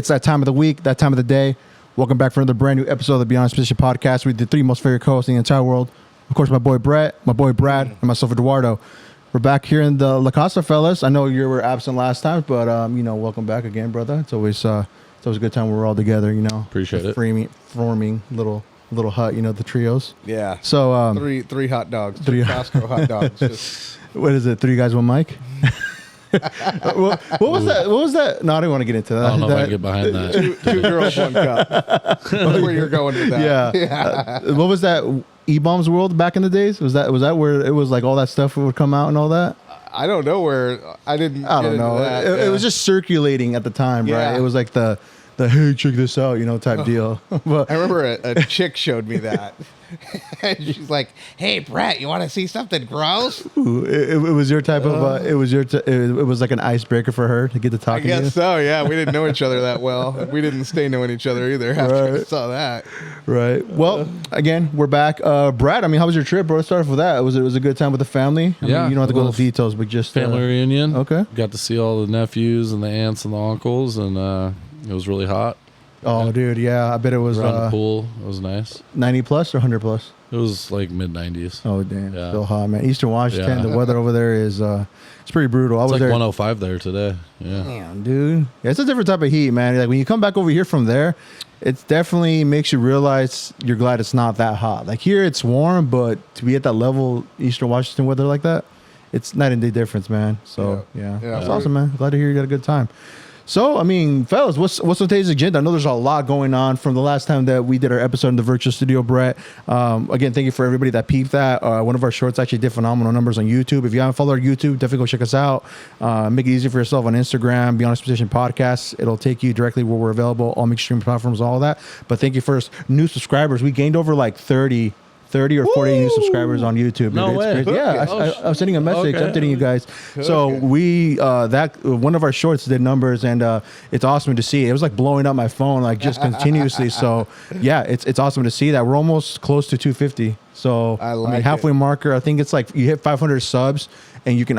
It's that time of the week, that time of the day. Welcome back for another brand new episode of the Beyond Position podcast with the three most favorite co-hosts in the entire world. Of course, my boy Brett, my boy Brad, and myself, Eduardo. We're back here in the La Casa, fellas. I know you were absent last time, but welcome back again, brother. It's always a good time when we're all together. Appreciate it. Forming little hut. The trios. Yeah. So three hot dogs. Three Costco hot dogs. Just what is it? Three guys, one mic. what was that? What was that? No, I didn't want to get into that. I don't know if I can get behind that. two girls, one cup. That's where you're going with that. Yeah. What was that? E-Bombs World back in the days? Was that where it was like all that stuff would come out and all that? I don't know where. I don't know. It was just circulating at the time, right? It was like the hey, check this out, type deal. But I remember a chick showed me that. And she's like, "Hey, Brett, you want to see something gross?" it was your type of. It was like an icebreaker for her to get to I talking to you. guess so. Yeah, we didn't know each other that well. We didn't stay knowing each other either after I saw that. Right. Well, again, we're back. Brad, how was your trip, bro? Let's start off with that. It was a good time with the family. You don't have to go into details, but just family reunion. Okay. Got to see all the nephews and the aunts and the uncles, and it was really hot. Oh, dude, yeah. I bet it was around the pool. It was nice. 90 plus or 100 plus? It was like mid-90s. Oh, damn. Yeah. Still hot, man. Eastern Washington, the weather over there is it's pretty brutal. It's I was like there. 105 there today. Yeah. Damn, dude. Yeah, it's a different type of heat, man. Like when you come back over here from there, it definitely makes you realize you're glad it's not that hot. Like here, it's warm, but to be at that level, Eastern Washington weather like that, it's night and day difference, man. So, yeah. That's awesome, man. Glad to hear you got a good time. So, fellas, what's on today's agenda? I know there's a lot going on from the last time that we did our episode in the virtual studio, Brett. Again, thank you for everybody that peeped that. One of our shorts actually did phenomenal numbers on YouTube. If you haven't followed our YouTube, definitely go check us out. Make it easy for yourself on Instagram, Beyond Position Podcast. It'll take you directly where we're available, all major streaming platforms, all that. But thank you first. New subscribers. We gained over like 30 or 40 new subscribers on YouTube. No way. Yeah, I was sending a message updating you guys. So we one of our shorts did numbers, and it's awesome to see. It was like blowing up my phone, like just continuously. So yeah, it's awesome to see that we're almost close to 250. So halfway marker. I think it's like you hit 500 subs, and you can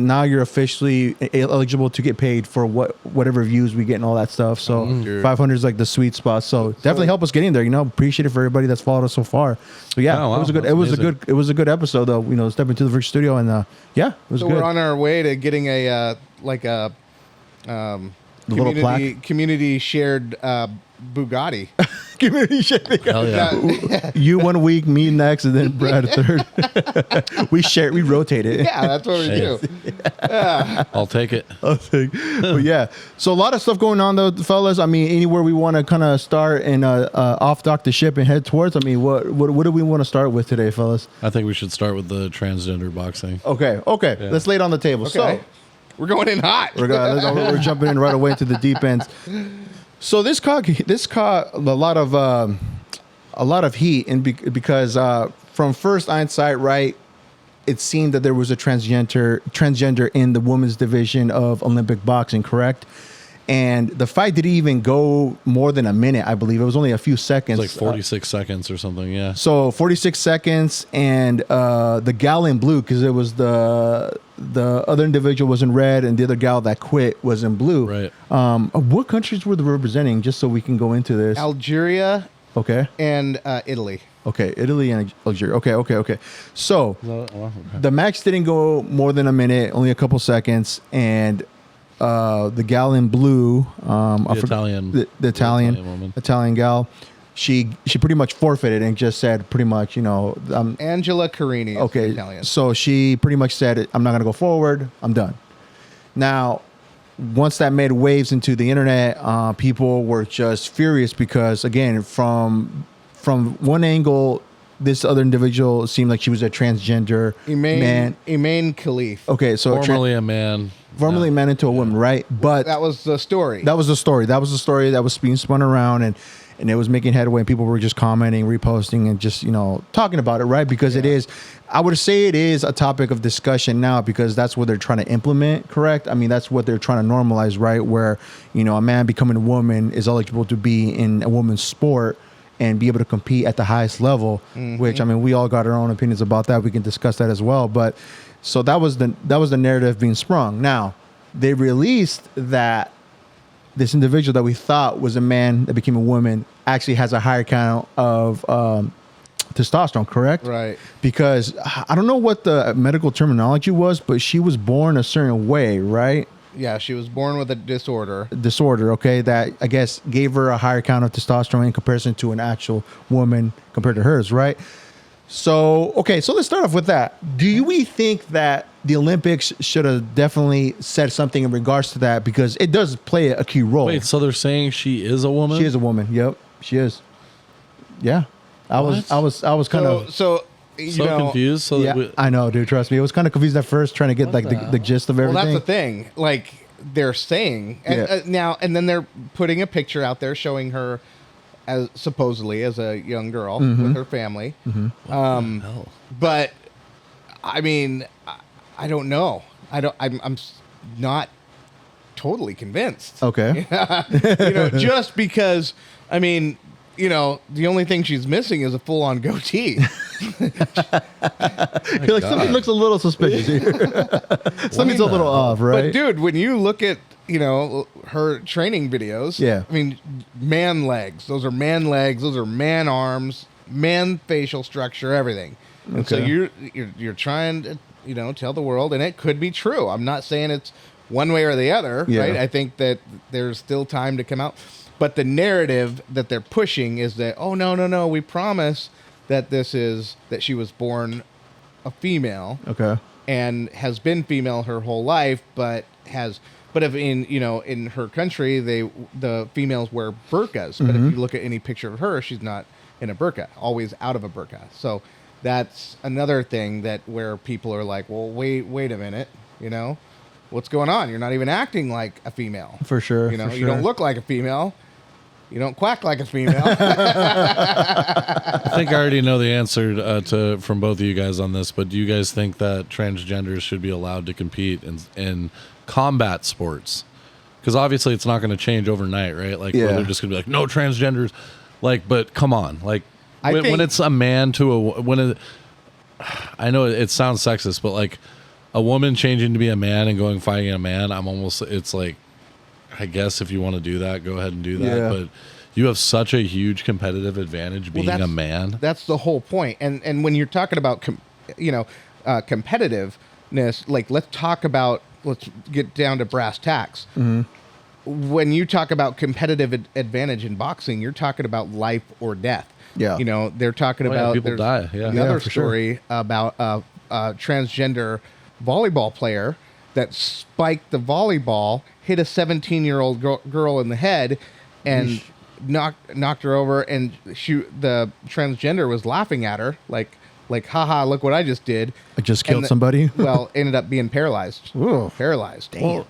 now you're officially eligible to get paid for whatever views we get and all that stuff. So 500 is like the sweet spot. So definitely help us get in there. Appreciate it for everybody that's followed us so far. So yeah, wow, it was a good episode though. Step into the virtual studio and it was good. So we're on our way to getting a community shared Bugatti. Community shared. Hell yeah. You 1 week, me next, and then Brad a third. We rotate it. Yeah, that's what we do. Yeah. I'll take it. But yeah, so a lot of stuff going on though, fellas. Anywhere we want to kind of start and off dock the ship and head towards. What do we want to start with today, fellas? I think we should start with the transgender boxing. Okay. Yeah. Let's lay it on the table. Okay. So we're going in hot. we're jumping in right away into the deep ends. So this caught a lot of heat, and because from first hindsight, right, it seemed that there was a transgender in the women's division of Olympic boxing, correct? And the fight didn't even go more than a minute, I believe. It was only a few seconds. It's like 46 seconds or something, yeah. So 46 seconds, and the gal in blue, because it was the other individual was in red, and the other gal that quit was in blue. Right. What countries were they representing, just so we can go into this? Algeria. Okay. And Italy. Okay, Italy and Algeria. Okay. So the match didn't go more than a minute, only a couple seconds, and the gal in blue, the Italian gal, she pretty much forfeited and just said pretty much, Angela Carini. Okay, Italian. So she pretty much said, I'm not going to go forward. I'm done. Now, once that made waves into the internet, people were just furious because, again, from one angle, this other individual seemed like she was a transgender man. Imain Khalif. Okay, so formerly a man. Formerly a man into a woman, right? But that was the story. That was the story that was being spun around, and it was making headway, and people were just commenting, reposting, and just talking about it, right? Because I would say it is a topic of discussion now, because that's what they're trying to implement, correct? That's what they're trying to normalize, right? Where a man becoming a woman is eligible to be in a woman's sport and be able to compete at the highest level. Which we all got our own opinions about that. We can discuss that as well, but. So that was the narrative being sprung. Now, they released that this individual that we thought was a man that became a woman actually has a higher count of testosterone, correct? Right. Because I don't know what the medical terminology was, but she was born a certain way, right? Yeah, she was born with a disorder. Okay, that I guess gave her a higher count of testosterone in comparison to an actual woman compared to hers, right? So, okay, so let's start off with that. Do we think that the Olympics should have definitely said something in regards to that, because it does play a key role? Wait, so they're saying she is a woman? She is a woman. Yep, she is. Yeah, I was kind of So you know, confused. So yeah, I know, dude. Trust me, I was kind of confused at first, trying to get like the gist of well, everything. that's the thing. Like they're saying now, and then they're putting a picture out there showing her as supposedly as a young girl with her family. hell? But I mean, I don't know. I'm not totally convinced. Okay. You know, just because. I mean, you know, the only thing she's missing is a full-on goatee. Like something looks a little suspicious here. Something's a little off, right? But dude, when you look at, you know, her training videos, Yeah. I mean, man legs. Those are man legs. Those are man arms. Man facial structure. Everything. And so Okay. you're trying to, you know, tell the world, and it could be true. I'm not saying it's one way or the other, Yeah. right? I think that there's still time to come out. But the narrative that they're pushing is that, oh, no, we promise that that she was born a female Okay. and has been female her whole life, but if in her country, the females wear burqas. But if you look at any picture of her, she's not in a burqa, always out of a burqa. So that's another thing where people are like, well, wait a minute, you know, what's going on? You're not even acting like a female. For sure. You know, for you don't sure. look like a female. You don't quack like a female. I think I already know the answer from both of you guys on this, but do you guys think that transgenders should be allowed to compete in combat sports? Because obviously it's not going to change overnight, right? Like where Yeah. they're just going to be like, no transgenders. Like, but come on, like when think- it's a man to I know it sounds sexist, but like a woman changing to be a man and going fighting a man, it's like, I guess if you want to do that, go ahead and do that. Yeah. But you have such a huge competitive advantage being a man. That's the whole point. And when you're talking about, competitiveness, like let's get down to brass tacks. When you talk about competitive advantage in boxing, you're talking about life or death. Yeah. You know, they're talking Oh, yeah, about people there's die. Yeah. another Yeah, for sure. story about a transgender volleyball player that spiked the volleyball, hit a 17-year-old girl in the head, and knocked her over. And the transgender was laughing at her, like, haha, look what I just did. I just killed And somebody. Well, ended up being paralyzed. Ooh. Paralyzed. Well,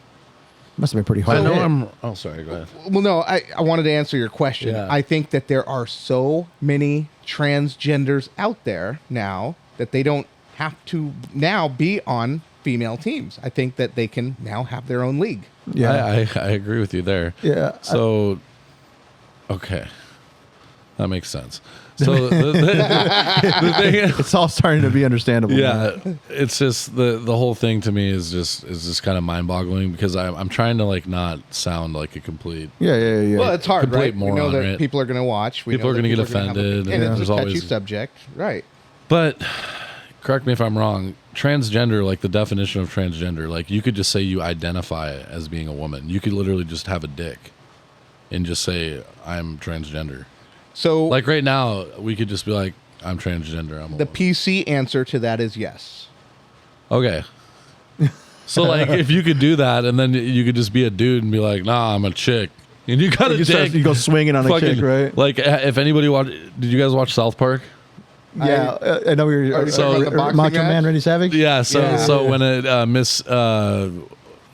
must have been pretty I hard. know Oh, sorry. Go ahead. Well, no, I wanted to answer your question. Yeah. I think that there are so many transgenders out there now that they don't have to now be on female teams. I think that they can now have their own league. Yeah. I agree with you there. Yeah. So, okay, that makes sense. So the thing is, It's all starting to be understandable. yeah, man. it's just the whole thing to me is just kind of mind boggling because I'm trying to like not sound like a complete. Yeah. Well, it's hard, Complete right? We know moron, that right? people are going to watch. We People know are that gonna get people are gonna have offended, and and it's there's a touchy always- subject, right? But correct me if I'm wrong. Transgender, like the definition of transgender, like you could just say you identify as being a woman. You could literally just have a dick and just say I'm transgender. So, Like right now, we could just be like, I'm transgender. I'm a the woman. PC answer to that is yes. Okay. So like, if you could do that, and then you could just be a dude and be like, nah, I'm a chick, and you got a dick. You go swinging on a Fucking- chick, right? Like, if anybody did you guys watch South Park? Yeah. I know we Are were you talking about the boxing Macho match? Man Randy Savage. Yeah. So Yeah. when it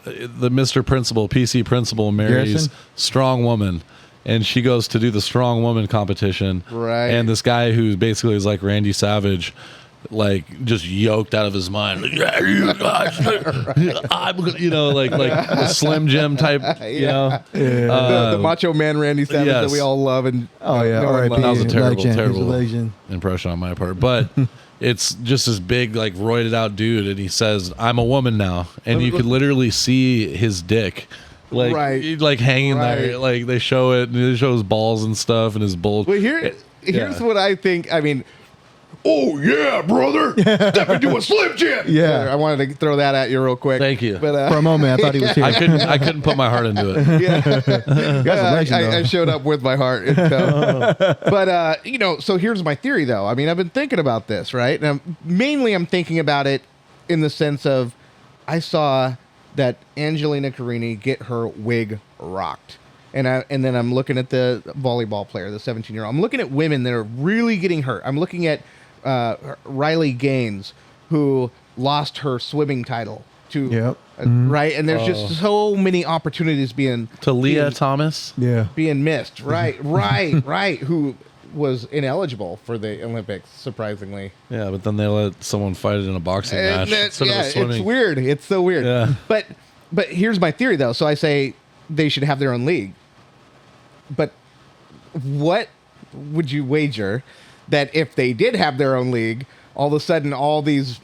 the Mr. Principal, PC Principal marries Garrison? strong woman, and she goes to do the strong woman competition. Right. And this guy who basically is like Randy Savage, like just yoked out of his mind. Like, yeah, you guys, you know, like a Slim Jim type, you know. The Macho Man Randy Savage yes. that we all love and Oh yeah. no one R.I.P. loves. That was a terrible, Legend. He's a terrible legend. impression on my part. But it's just this big, like roided out dude, and he says, "I'm a woman now," and you could literally see his dick like Right. like hanging there. Right. Like they show it, and they show his balls and stuff, and his bulge. Well, here's Yeah. what I think. I mean, oh yeah, brother, step into a Slim Jim. Yeah. I wanted to throw that at you real quick. Thank you. But For a moment, I thought he was here. I couldn't put my heart into it. You guys are legend, though. I showed up with my heart. And so. But, so here's my theory, though. I mean, I've been thinking about this, right? And I'm thinking about it in the sense of I saw that Angelina Carini get her wig rocked. And then I'm looking at the volleyball player, the 17-year-old. I'm looking at women that are really getting hurt. I'm looking at Riley Gaines, who lost her swimming title to Yep. right, and there's just so many opportunities being To Leah Thomas. Yeah. being missed. Right, right. Who was ineligible for the Olympics, surprisingly. Yeah, but then they let someone fight it in a boxing And match that- instead of a it's swimming. weird. It's so weird. Yeah. But here's my theory, though. So I say they should have their own league. But what would you wager that if they did have their own league, all of a sudden all these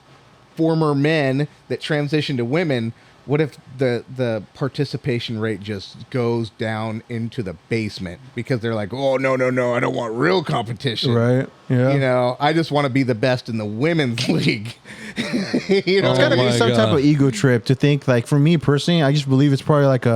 former men that transition to women, what if the participation rate just goes down into the basement because they're like, oh, no, I don't want real competition. Right. Yeah. You know, I just want to be the best in the women's league. You know, It's got to Oh be my some type God. of ego trip to think, like, for me personally, I just believe it's probably like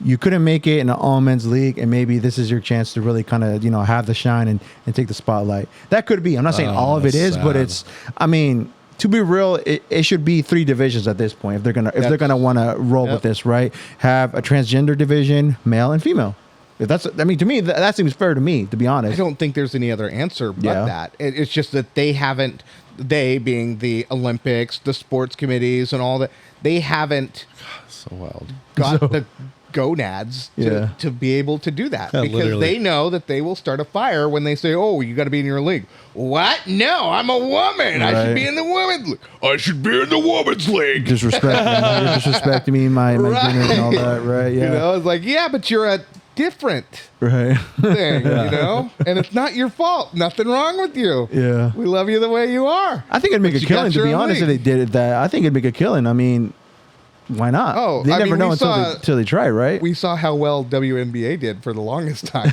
you couldn't make it in an all men's league, and maybe this is your chance to really kind of, have the shine and take the spotlight. That could be. I'm not saying all of it that's is, but sad. it's, I mean, to be real, it should be 3 divisions at this point if they're gonna want to roll Yep. with this, right? Have a transgender division, male and female. If that's, I mean, to me, that seems fair to me, to be honest. I don't think there's any other answer but Yeah. that. It's just that they being the Olympics, the sports committees, and all that, they haven't So wild. got the gonads Yeah. to be able to do that Yeah, because literally. they know that they will start a fire when they say, "Oh, you got to be in your league." What? No, I'm a woman. I Right. should be in the women's league. I should be in the women's league. You're disrespecting me, my Right. gender and all that, right? Yeah. You know, it's like, yeah, but you're a different Right. thing, you know, and it's not your fault. Nothing wrong with you. Yeah. We love you the way you are. I think it'd make But a you got killing, to your be own honest, if league. they did that. I think it'd make a killing. I mean, why not? Oh, they I never mean, know we until saw- they try, right? We saw how well WNBA did for the longest time.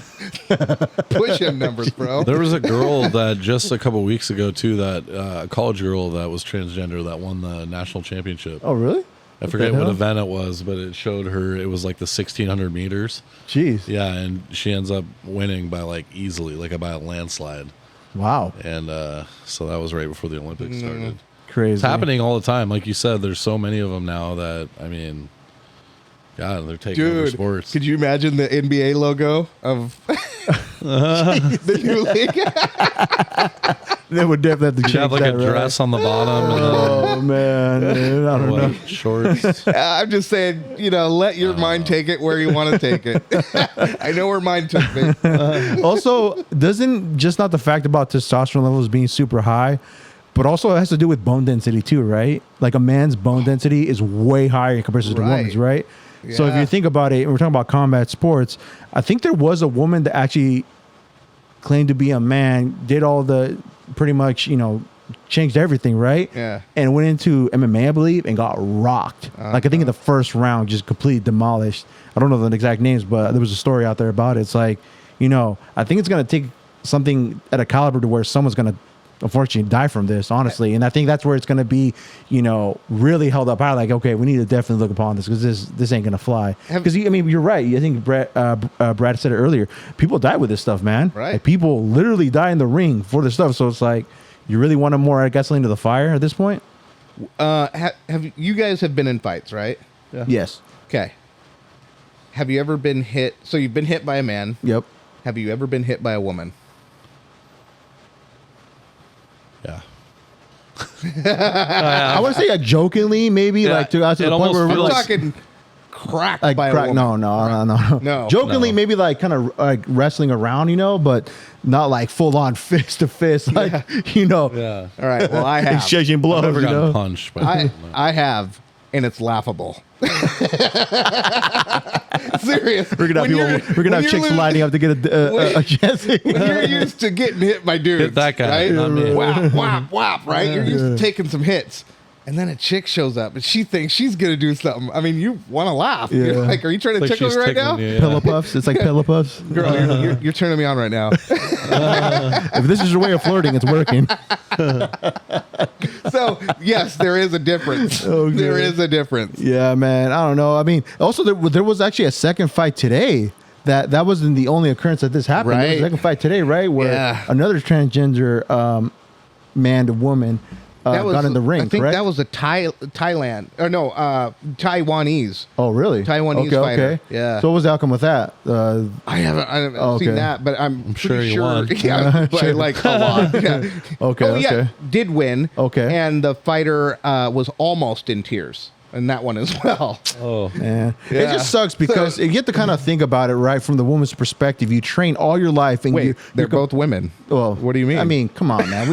Push-in numbers, bro. There was a girl that just a couple weeks ago too, that a college girl that was transgender that won the national championship. Oh, really? I forget the what hell? event it was, but it showed her. It was like the 1600 meters. Jeez. Yeah, and she ends up winning by like easily, like by a landslide. Wow. And so that was right before the Olympics started. Crazy. It's happening all the time, like you said. There's so many of them now that I mean, God, they're taking over Dude, sports. could you imagine the NBA logo of the new league? They would definitely have to Should have change like a that, right? dress on the bottom and Oh, man. Dude, I then don't know. what, shorts. I'm just saying, let your mind take it where you want to take it. I know where mine took me. Also, doesn't just not the fact about testosterone levels being super high, but also it has to do with bone density too, right? Like a man's bone density is way higher in comparison to Right. women's, right? So if Yeah. you think about it, and we're talking about combat sports, I think there was a woman that actually claimed to be a man, did all the pretty much, changed everything, right? Yeah. And went into MMA, I believe, and got rocked. Like I think in the first round, just completely demolished. I don't know the exact names, but there was a story out there about it. It's like, I think it's going to take something at a caliber to where someone's going to unfortunately die from this, honestly. And I think that's where it's going to be, really held up high. Like, okay, we need to definitely look upon this because this ain't going to fly. Because you're right. I think Brad said it earlier. People die with this stuff, man. Right. Like, people literally die in the ring for this stuff. So it's like, you really want to more gasoline to the fire at this point? Have you guys have been in fights, right? Yes. Okay. Have you ever been hit? So you've been hit by a man. Yep. Have you ever been hit by a woman? Yeah. I would say jokingly, maybe Yeah, like to the it point almost where we're I'm feels- like, talking cracked like by a crack. woman. No. No. Jokingly, No. maybe like kind of like wrestling around, but not like full on fist to fist, like Yeah. All right. Well, I have. exchanging blows. I've never you gotten know? punched. But I have, and it's laughable. Serious. We're gonna have chicks lining up to get a chance. When you're used to getting hit by dudes, Hit that guy, right? not me. Whap, whap, whap, right? You're used to taking some hits. And then a chick shows up and she thinks she's gonna do something. I mean, you want to laugh. Yeah. You're like, are you trying to Like tickle me she's right now? tickling you, yeah. Pillow puffs. It's like pillow puffs. Girl, you're turning me on right now. If this is your way of flirting, it's working. So yes, there is a difference. Okay. There is a difference. Yeah, man. I don't know. I mean, also there was actually a second fight today. That wasn't the only occurrence that this happened. There was a Right. second fight today, right? Where Yeah. another transgender man to woman got in the ring. I think correct? that was a Thailand or no, Taiwanese. Oh, really? Taiwanese okay, fighter. Okay. Yeah. So what was the outcome with that? I haven't okay. seen that, but I'm sure pretty he sure. won. Yeah, by like a lot. Yeah. Okay, Oh yeah, okay. did win. Okay. And the fighter was almost in tears in that one as well. Oh, Man, it Yeah. just sucks because you get to kind of think about it, right, from the woman's perspective. You train all your life, and Wait, they're you're both women. Well, what do you mean? I mean, come on, man.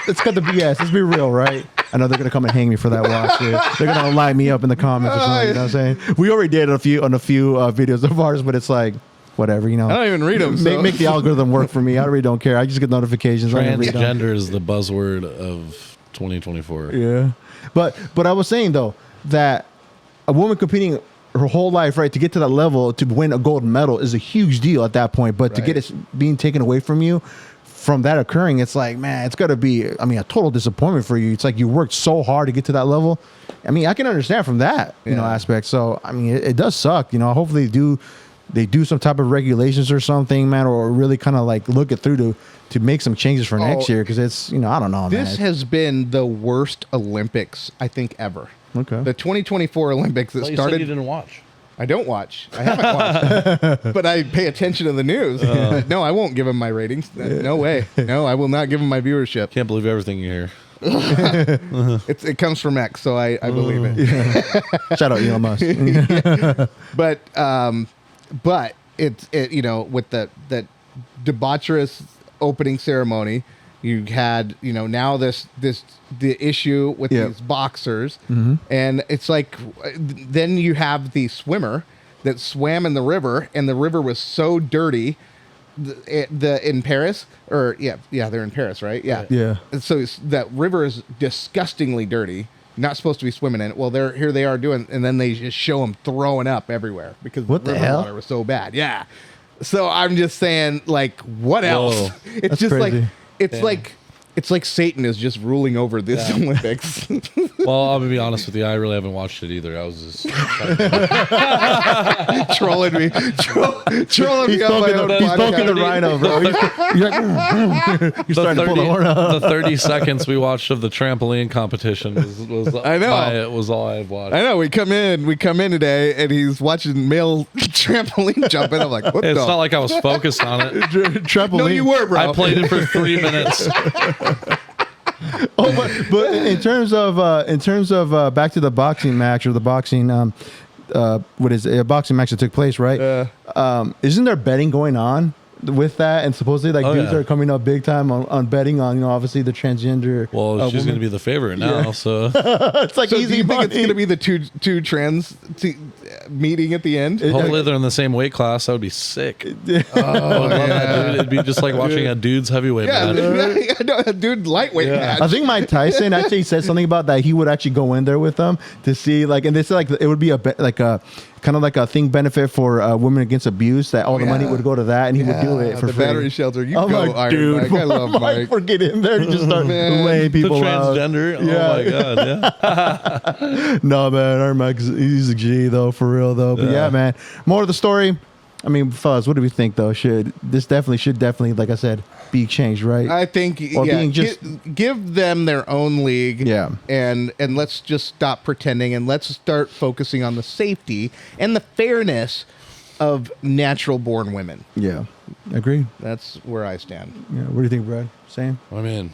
Let's cut the BS. Let's be real, right? I know they're gonna come and hang me for that watch. Dude. They're gonna line me up in the comments or something. You know what I'm saying? We already did on a few videos of ours, but it's like whatever, you know. I don't even read them. Make the algorithm work for me. I really don't care. I just get notifications. I never read them. transgender is the buzzword of 2024. Yeah, but I was saying though that a woman competing her whole life, right, to get to that level to win a gold medal is a huge deal at that point. But to get it being taken away from you from that occurring, it's like, man, it's got to be, I mean, a total disappointment for you. It's like you worked so hard to get to that level. I mean, I can understand from that, you know, aspect. So, I mean, it does suck, you know. Hopefully they do some type of regulations or something, man, or really kind of like look it through to make some changes for next year, because it's, you know, I don't know, man. This has been the worst Olympics I think ever. Okay. The 2024 Olympics that You said started. you didn't watch. I don't watch. I haven't watched, but I pay attention to the news. No, I won't give him my ratings. No way. No, I will not give him my viewership. Can't believe everything you hear. It comes from X, so I believe it. Shout out Elon Musk. But it you know, with the debaucherous opening ceremony, you had, you know, now the issue with these boxers, and it's like then you have the swimmer that swam in the river, and the river was so dirty. In Paris, or they're in Paris, right? Yeah. And so that river is disgustingly dirty. Not supposed to be swimming in it. Well, here they are doing, and then they just show them throwing up everywhere because What the river hell? water was so bad. Yeah. So I'm just saying, like, what else? Whoa. It's That's just crazy. it's like Satan is just ruling over this Olympics. Well, I'll be honest with you. I really haven't watched it either. I was just Trolling me, trolling me on my own He's poking the podcast. rhino, bro. You're like, you're starting to pull the horn out. the 30 seconds we watched of the trampoline competition was I know. It was all I've watched. I know. We come in today, and he's watching male trampoline jumping. I'm like, what It's the? not like I was focused on it. Trampoline. No, you were, bro. I played it for 3 minutes. Oh, but in terms of back to the boxing match or the boxing what is it, a boxing match that took place, right? Isn't there betting going on with that? And supposedly like dudes are coming up big time on betting on, you know, obviously the transgender. Well, she's woman. going to be the favorite now, so It's like So do easy you think money. it's going to be the two trans meeting at the end? hopefully they're in the same weight class. That would be sick. I would love that, dude. It'd be just like watching a dude's heavyweight Yeah, match. I know, dude, lightweight match. I think Mike Tyson actually said something about that. He would actually go in there with them to see, like, and they said like it would be kind of like a thing benefit for women against abuse, that all the money would go to that, and he would do it for the free. battery shelter. You I'm go, like, Iron dude, Mike. I love Mike. Mike, get in there and just start Man. laying The people out. transgender. Yeah. Oh my god. Yeah. No, man, Iron Mike's he's a G though, for real though. But yeah, man, more of the story. I mean, fellas, what do we think though? Should definitely, like I said, be changed, right? I think Or being just- give them their own league. Yeah. And let's just stop pretending, and let's start focusing on the safety and the fairness of natural born women. Yeah, agree. That's where I stand. Yeah, what do you think, Brad? Same. I mean,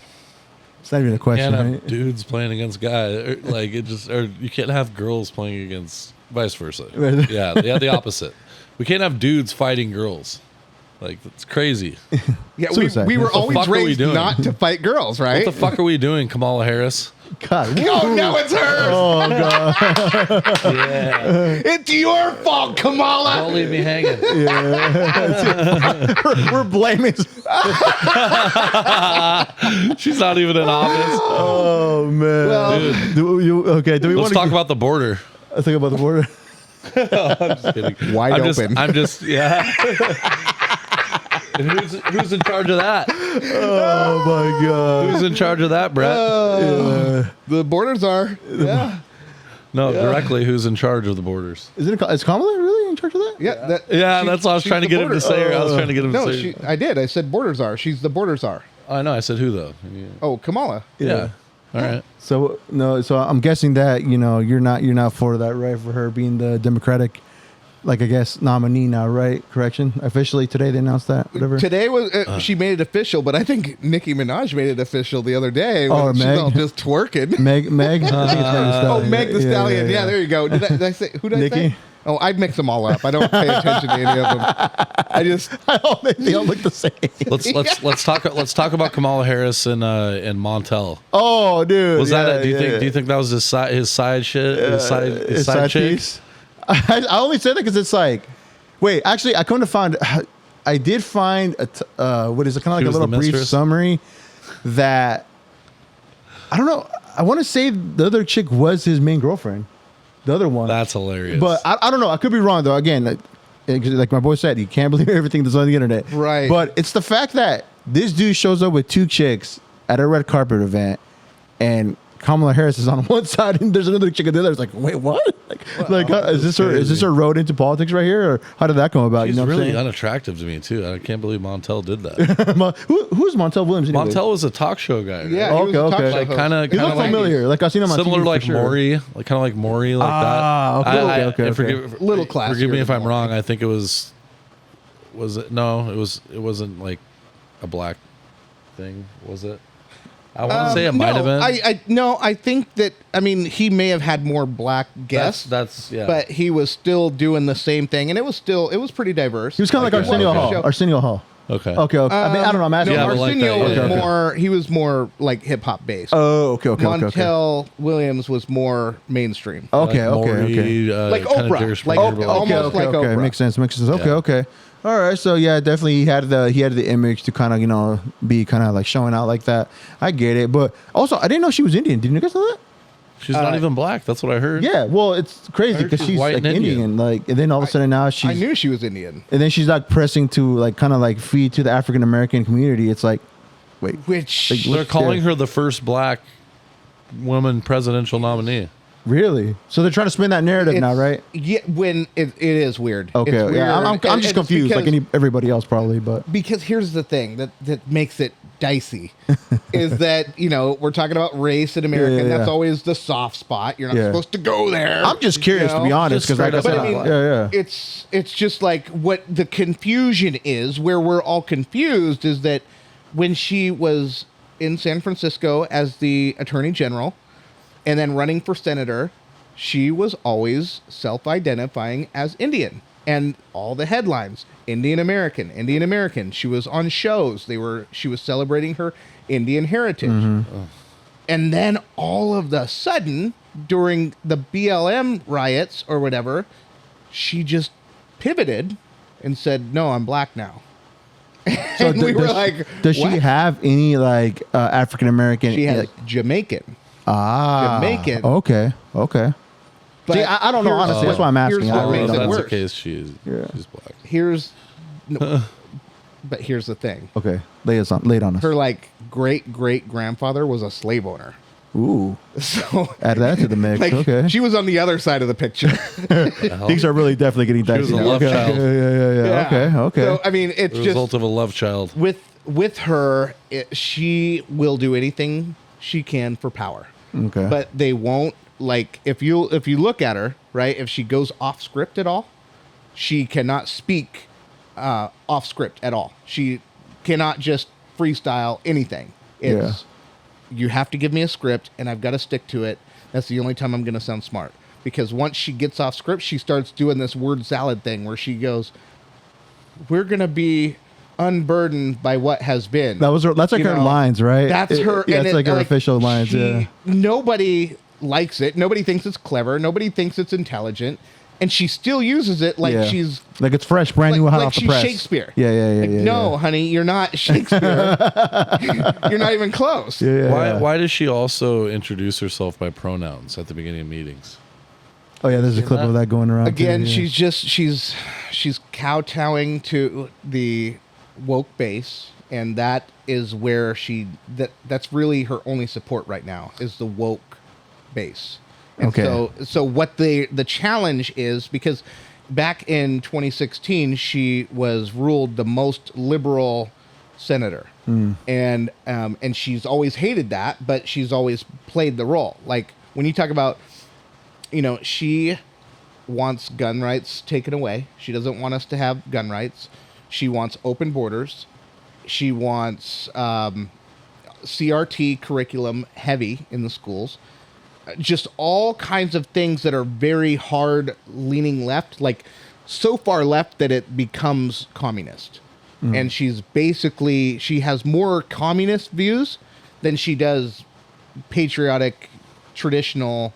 It's not even a question, can't have right? dudes playing against guys. Like or you can't have girls playing against vice versa. Right. Yeah, the opposite. We can't have dudes fighting girls. Like, it's crazy. Yeah, Suicide. we were What the always fuck are we raised doing? not to fight girls, right? What the fuck are we doing, Kamala Harris? God. Oh no, it's hers. Oh god. Yeah. It's your fault, Kamala. Don't leave me hanging. We're blaming. She's not even in office. Oh man. Well, Dude, Do we let's want talk to about the border. think about the border? I'm just kidding. Wide open. I'm just, yeah. And who's in charge of that? Oh my god. Who's in charge of that, Brett? The borders are. Yeah. No, directly, who's in charge of the borders? Is Kamala really in charge of that? Yeah. Yeah, that's what I was she's trying to the get him to say. I was trying to get him No, to say. I did. I said borders are. She's the borders are. I know. I said who though? Oh, Kamala. Yeah. All right. So no. So I'm guessing that you're not for that, right? For her being the Democratic, like I guess nominee now, right? Correction. Officially today they announced that. Whatever. Today was she made it official, but I think Nicki Minaj made it official the other day. Oh, When she's Meg? all just twerking. Meg. I think it's Meg the Oh, Stallion. Meg the Stallion. Yeah, there you go. Did I say who did I Nikki? say? Oh, I'd mix them all up. I don't pay attention to any of them. I just They all look the same. Let's talk about Kamala Harris and Montel. Oh, dude. Was that? Do you yeah. think that was his side shit? His side chick? piece? I only said that because it's like, wait, actually, I come to find, I did find what is it, kind of She like a was little the brief mistress? summary that I don't know. I want to say the other chick was his main girlfriend, the other one. That's hilarious. But I don't know. I could be wrong though. Again, like my boy said, you can't believe everything that's on the internet. Right. But it's the fact that this dude shows up with two chicks at a red carpet event, and Kamala Harris is on one side, and there's another chick on the other. It's like, wait, what? Is this her road into politics right here, or how did that come about? she's you know what really I'm saying? unattractive to me too. I can't believe Montel did that. Who's Montel Williams? Anyway? Montel was a talk show guy. Right? yeah. Oh, he was a okay, talk okay. show Like, host. kinda- He kinda looks like- familiar. Like I've seen him on Similar TV to like for sure. Maury, like kind of like Maury, like Ah, that. okay, okay. Forgive, Little classier Forgive me if than I'm Maury. wrong. I think it was. Was it? No, it wasn't like a black thing. Was it? I want to say it might have been. I think that he may have had more black guests. That's yeah. But he was still doing the same thing, and it was pretty diverse. He was kind of like Okay. Arsenio Hall. Show. Arsenio Hall. okay. Okay. I mean, I don't know. I'm asking. No, Yeah, but like Arsenio that, was yeah. Okay. more. He was more like hip hop based. Oh, okay. Montel Williams was more mainstream. Okay. Like Okay. Maury, Okay. Like kinda Oprah. Jerry Like Springer, Oprah. but Almost like okay. Oprah. Makes sense. Okay. Yeah. Okay. All right. So yeah, definitely he had the image to kind of be kind of like showing out like that. I get it, but also I didn't know she was Indian. Didn't you guys know that? She's not even black. That's what I heard. Yeah. Well, it's crazy I heard because she's she's white like and Indian. Indian. Like, and then all of a sudden now she's I knew she was Indian. and then she's like pressing to like kind of like feed to the African American community. It's like, wait, Which Like, They're calling Yeah. her the first black woman presidential nominee. really? So they're trying to spin that narrative now, it's- right? Yeah, when it is weird. Okay. It's weird. Yeah. I'm And just it's confused, like because- everybody else probably, but Because here's the thing that makes it dicey is that we're talking about race in America, Yeah, and that's yeah. always the soft spot. You're not Yeah. supposed to go there. I'm just curious to be honest, Just because like I straight said, up But I mean, yeah. it's just like what the confusion is, where we're all confused, is that when she was in San Francisco as the attorney general and then running for senator, she was always self-identifying as Indian. And all the headlines, Indian American, Indian American. She was on shows. She was celebrating her Indian heritage. And then all of the sudden, during the BLM riots or whatever, she just pivoted and said, "No, I'm black now." So And we were like, does she "What?" have any like African American? She has Jamaican. Jamaican. Okay. But See, I don't know, here's honestly. That's what- why I'm asking. here's I what really makes don't it know. That's the worse. case. Yeah. She's black. Here's no, but here's the thing. Okay, lay it on us. Her like great grandfather was a slave owner. Ooh, So add that to the mix. like okay, she was on the other side of the picture. things are really definitely getting dicey. was a now. love okay. child. Yeah. Okay. So I mean, it's The just result of a love child. with her, she will do anything she can for power. Okay. But they won't, like, if you look at her, right, if she goes off script at all, she cannot speak off script at all. She cannot just freestyle anything. It's you have to give me a script and I've got to stick to it. That's the only time I'm going to sound smart. Because once she gets off script, she starts doing this word salad thing where she goes, we're going to be unburdened by what has been. That's like her lines, right? That's her. Yeah, and it's like her official lines. she- Nobody likes it. Nobody thinks it's clever. Nobody thinks it's intelligent. And she still uses it like she's like it's fresh, brand new, hot like off the she's press. Shakespeare. Yeah. No, honey, you're not Shakespeare. You're not even close. Why does she also introduce herself by pronouns at the beginning of meetings? Oh yeah, there's a clip of that going around. Again, too, yeah. she's kowtowing to the woke base, and that is where that's really her only support right now is the woke base. And so what the challenge is, because back in 2016 she was ruled the most liberal senator, and she's always hated that, but she's always played the role. Like when you talk about, she wants gun rights taken away. She doesn't want us to have gun rights. She wants open borders. She wants CRT curriculum heavy in the schools. Just all kinds of things that are very hard leaning left, like so far left that it becomes communist. And she has more communist views than she does patriotic, traditional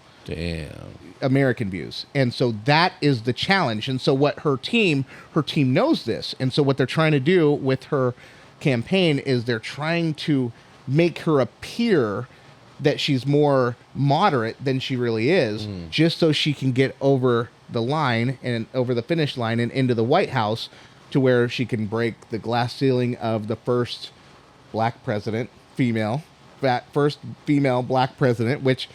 American views. And so that is the challenge. And so what her team knows this. And so what they're trying to do with her campaign is they're trying to make her appear that she's more moderate than she really is, just so she can get over the line and over the finish line and into the White House, to where she can break the glass ceiling of the first black president, first female black president, which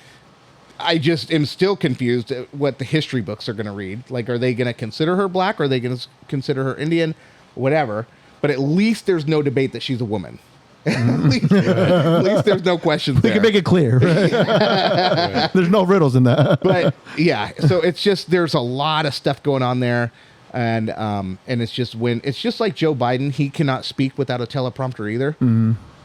I just am still confused at what the history books are going to read. Like, are they going to consider her black? Or are they going to consider her Indian? Whatever. But at least there's no debate that she's a woman. At least there's no questions there. We can make it clear. Right? There's no riddles in that. But yeah, so it's just, there's a lot of stuff going on there. And it's just like Joe Biden, he cannot speak without a teleprompter either.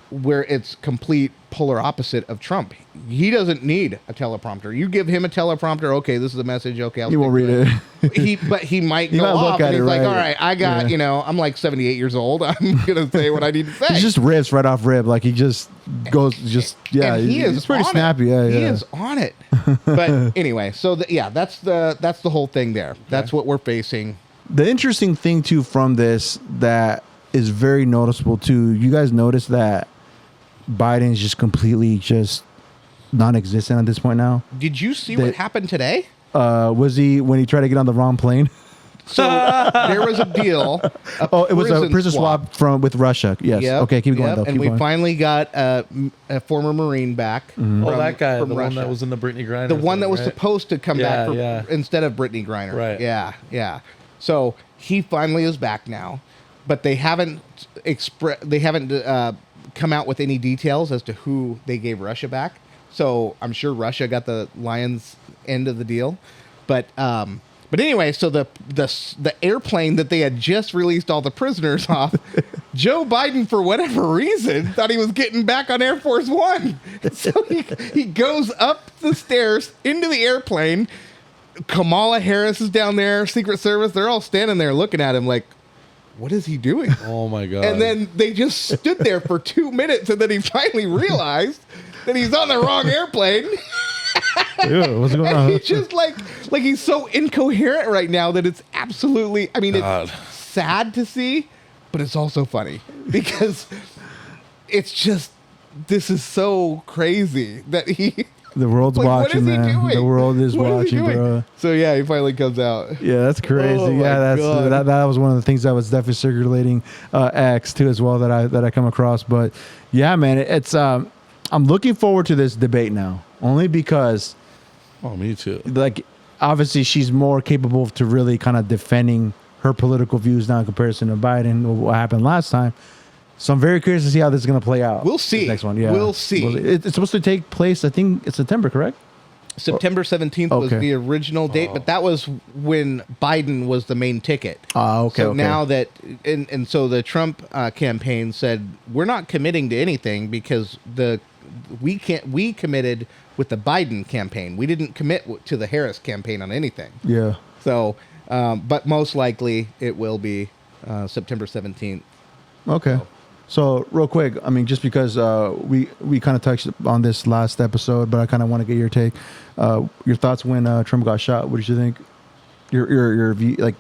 Where it's complete polar opposite of Trump. He doesn't need a teleprompter. You give him a teleprompter, okay, this is the message, okay, He won't read it. But he might go off and he's like, all right, I got, I'm like 78 years old. I'm going to say what I need to say. He just rips right off rib. Like he just goes, and he's pretty snappy. He Yeah. is on it. But anyway, so that's the whole thing there. That's what we're facing. The interesting thing too from this that is very noticeable too, you guys notice that Biden's just completely just non-existent at this point now. Did you see what happened today? Was he when he tried to get on the wrong plane? So there was a deal. It was a prison swap with Russia. Yes. Yep, Okay, keep going. Though. And we finally got a former Marine back. That guy, the Russia. one that was in the Brittany Griner. The one that was supposed to come back instead of Brittany Griner. Right. Yeah. So he finally is back now, but they haven't come out with any details as to who they gave Russia back. So I'm sure Russia got the lion's end of the deal. But anyway, so the airplane that they had just released all the prisoners off, Joe Biden, for whatever reason, thought he was getting back on Air Force One. So he goes up the stairs into the airplane. Kamala Harris is down there, Secret Service. They're all standing there looking at him like, what is he doing? Oh my God. And then they just stood there for 2 minutes, and then he finally realized that he's on the wrong airplane. Ew, what's going on? He's just like he's so incoherent right now that it's absolutely, it's sad to see, but it's also funny because it's just, this is so crazy that the world's watching, man. The world is watching, bro. So yeah, he finally comes out. Yeah, that's crazy. Oh, yeah, that was one of the things that was definitely circulating X too as well that I come across. But yeah, man, it's I'm looking forward to this debate now, only because me too. Like obviously she's more capable to really kind of defending her political views now in comparison to Biden, what happened last time. So I'm very curious to see how this is going to play out. We'll see. Next one, yeah. We'll see. It's supposed to take place, I think it's September, correct? September 17th was the original date, but that was when Biden was the main ticket. Okay. So now that, and so the Trump campaign said, we're not committing to anything because we committed with the Biden campaign. We didn't commit to the Harris campaign on anything. Yeah. So, but most likely it will be September 17th. Okay. So real quick, I mean, just because we kind of touched on this last episode, but I kind of want to get your take, your thoughts when Trump got shot. What did you think? Your view, like,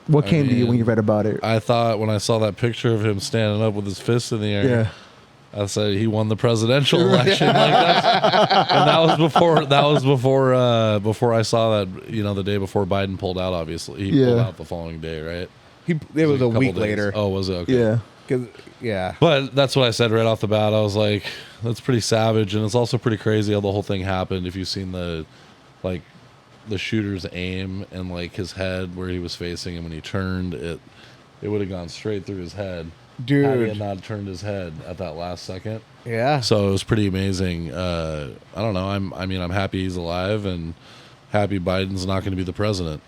what came to you when you read about it? I thought when I saw that picture of him standing up with his fists in the air, Yeah. I said he won the presidential election. Like and that was before I saw that, you know, the day before Biden pulled out. Obviously, he pulled out the following day, right? It was a couple week days. later. Oh, was it? Okay. Yeah. 'Cause- yeah. But that's what I said right off the bat. I was like, that's pretty savage, and it's also pretty crazy how the whole thing happened. If you've seen the shooter's aim and like his head where he was facing, and when he turned, it would have gone straight through his head. Dude. Had he had not turned his head at that last second. Yeah. So it was pretty amazing. I don't know. I'm happy he's alive, and happy Biden's not going to be the president.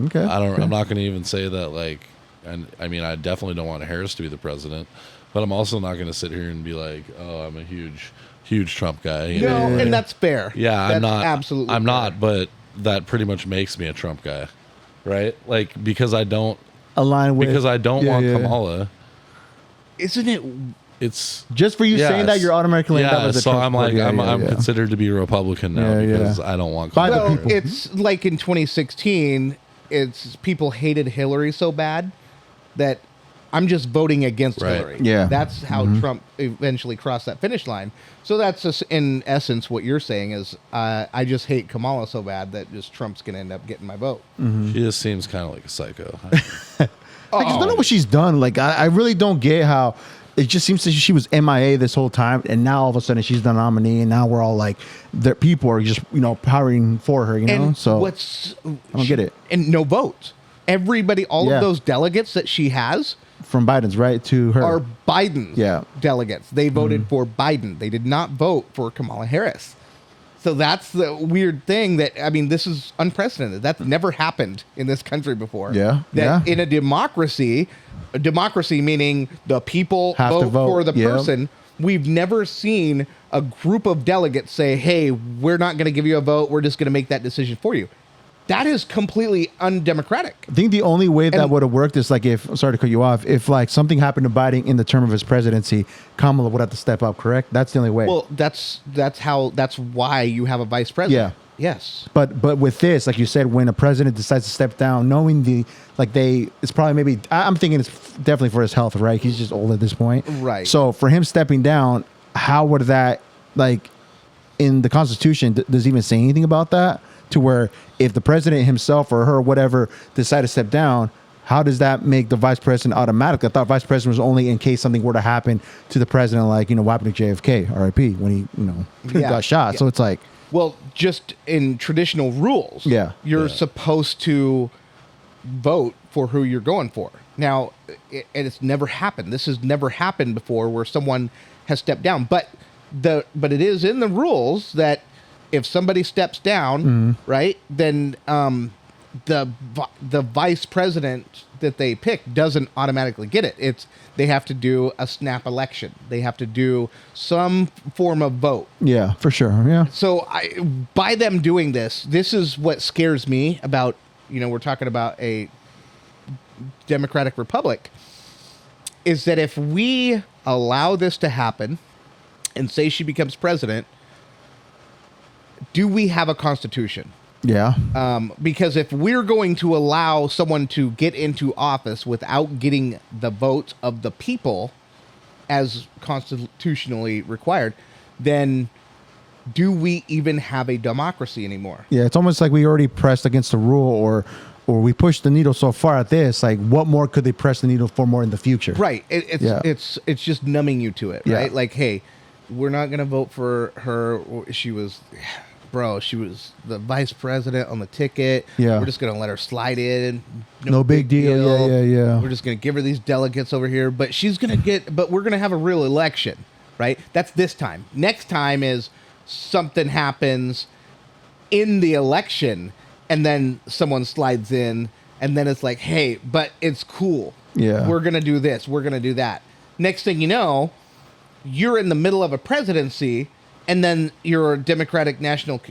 Okay. I'm not going to even say that, like, and I mean, I definitely don't want Harris to be the president, but I'm also not going to sit here and be like, oh, I'm a huge Trump guy. You know? And that's fair. Yeah, That's I'm not. Absolutely. I'm fair. not, but that pretty much makes me a Trump guy, right? Like, because I don't Align with want Kamala. Isn't it? It's Just for you saying that, you're automatically yeah. as a So Trump I'm like, supporter. I'm considered to be a Republican now because I don't want By the Kamala. people. It's like in 2016. It's people hated Hillary so bad that I'm just voting against Right. Hillary. Yeah. That's how Trump eventually crossed that finish line. So that's just, in essence, what you're saying is I just hate Kamala so bad that just Trump's going to end up getting my vote. She just seems kind of like a psycho. I just don't know what she's done. Like, I really don't get how it just seems that she was MIA this whole time, and now all of a sudden she's the nominee, and now we're all like, the people are just, you know, powering for her, you know? And So I don't get it. And no votes. Everybody, all Yeah. of those delegates that she has from Biden's right to her. are Biden's Yeah. delegates. They voted for Biden. They did not vote for Kamala Harris. So that's the weird thing that, I mean, this is unprecedented. That's never happened in this country before. Yeah, That yeah. in a democracy meaning the people Have to vote, for the yeah. person, we've never seen a group of delegates say, hey, we're not going to give you a vote. We're just going to make that decision for you. That is completely undemocratic. I think the only way that And- would have worked is like if, sorry to cut you off, if like something happened to Biden in the term of his presidency, Kamala would have to step up, correct? That's the only way. Well, that's why you have a vice president. Yeah. Yes. But with this, like you said, when a president decides to step down, knowing it's probably maybe, I'm thinking it's definitely for his health, right? He's just old at this point. Right. So for him stepping down, how would that, like, in the Constitution, does it even say anything about that? To where if the president himself or her, whatever, decide to step down, how does that make the vice president automatic? I thought vice president was only in case something were to happen to the president, like, you know, what happened to JFK, RIP, when he, you know, Yeah. got shot. Yeah. So it's like, Well, just in traditional rules, Yeah. you're supposed to vote for who you're going for. Now, and it's never happened. This has never happened before where someone has stepped down. But it is in the rules that if somebody steps down, right, then the vice president that they pick doesn't automatically get it. They have to do a snap election. They have to do some form of vote. yeah, for sure. Yeah. So by them doing this is what scares me about, you know, we're talking about a democratic republic, is that if we allow this to happen and say she becomes president, do we have a constitution? Yeah. Because if we're going to allow someone to get into office without getting the votes of the people as constitutionally required, then do we even have a democracy anymore? Yeah, it's almost like we already pressed against the rule, or we pushed the needle so far at this. Like, what more could they press the needle for more in the future? Right. It's just numbing you to it, Yeah. right? Like, hey, we're not going to vote for her. She was the vice president on the ticket. Yeah. We're just going to let her slide in. No big deal. Yeah. We're just going to give her these delegates over here, but we're going to have a real election, right? That's this time. Next time is something happens in the election and then someone slides in and then it's like, hey, but it's cool. Yeah. We're going to do this. We're going to do that. Next thing you know, you're in the middle of a presidency and then your Democratic National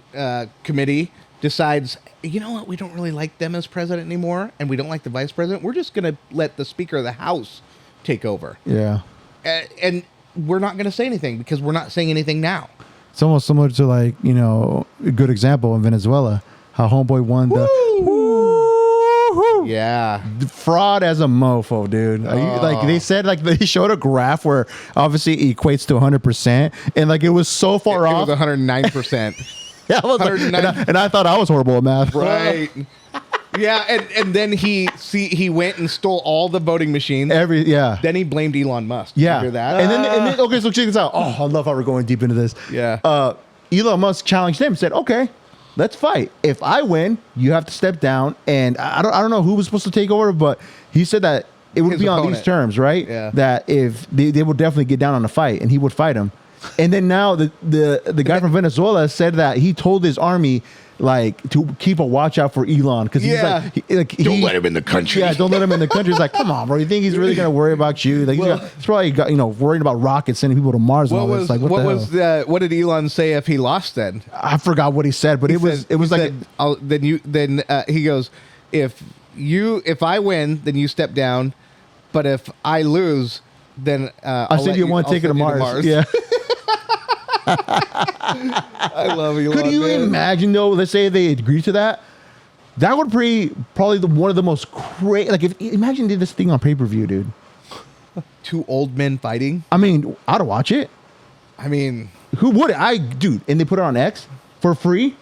Committee decides, you know what, we don't really like them as president anymore and we don't like the vice president. We're just going to let the Speaker of the House take over. Yeah. And we're not going to say anything because we're not saying anything now. It's almost similar to like, you know, a good example in Venezuela, how homeboy won the Yeah. fraud as a mofo, dude. Like they said, like they showed a graph where obviously it equates to 100%, and like it was so far It off. was 109%. Yeah, I was like, and I thought I was horrible at math. Right. Yeah, and then he went and stole all the voting machines. Yeah. Then he blamed Elon Musk. Yeah. You hear that? And then okay, so check this out. Oh, I love how we're going deep into this. Yeah. Elon Musk challenged him and said, okay, let's fight. If I win, you have to step down. And I don't know who was supposed to take over, but he said that it would His be on opponent. these terms, right? Yeah. That if they would definitely get down on a fight, and he would fight him. And then now the guy from Venezuela said that he told his army like to keep a watch out for Elon because he's Yeah. Don't let him in the country. Yeah, don't let him in the country. It's like, come on, bro. You think he's really gonna worry about you? Like he's probably got, worrying about rockets sending people to Mars. And all this. Like, what did Elon say if he lost then? I forgot what he said, but it was like he goes, if I win, then you step down, but if I lose, then I'll send you one ticket to Mars. Yeah. I love Elon. Could you imagine though? Let's say they agree to that. That would be probably one of the most crazy. Like, imagine did this thing on pay-per-view, dude. Two old men fighting? I mean, I'd watch it. I mean, who would dude? And they put it on X for free.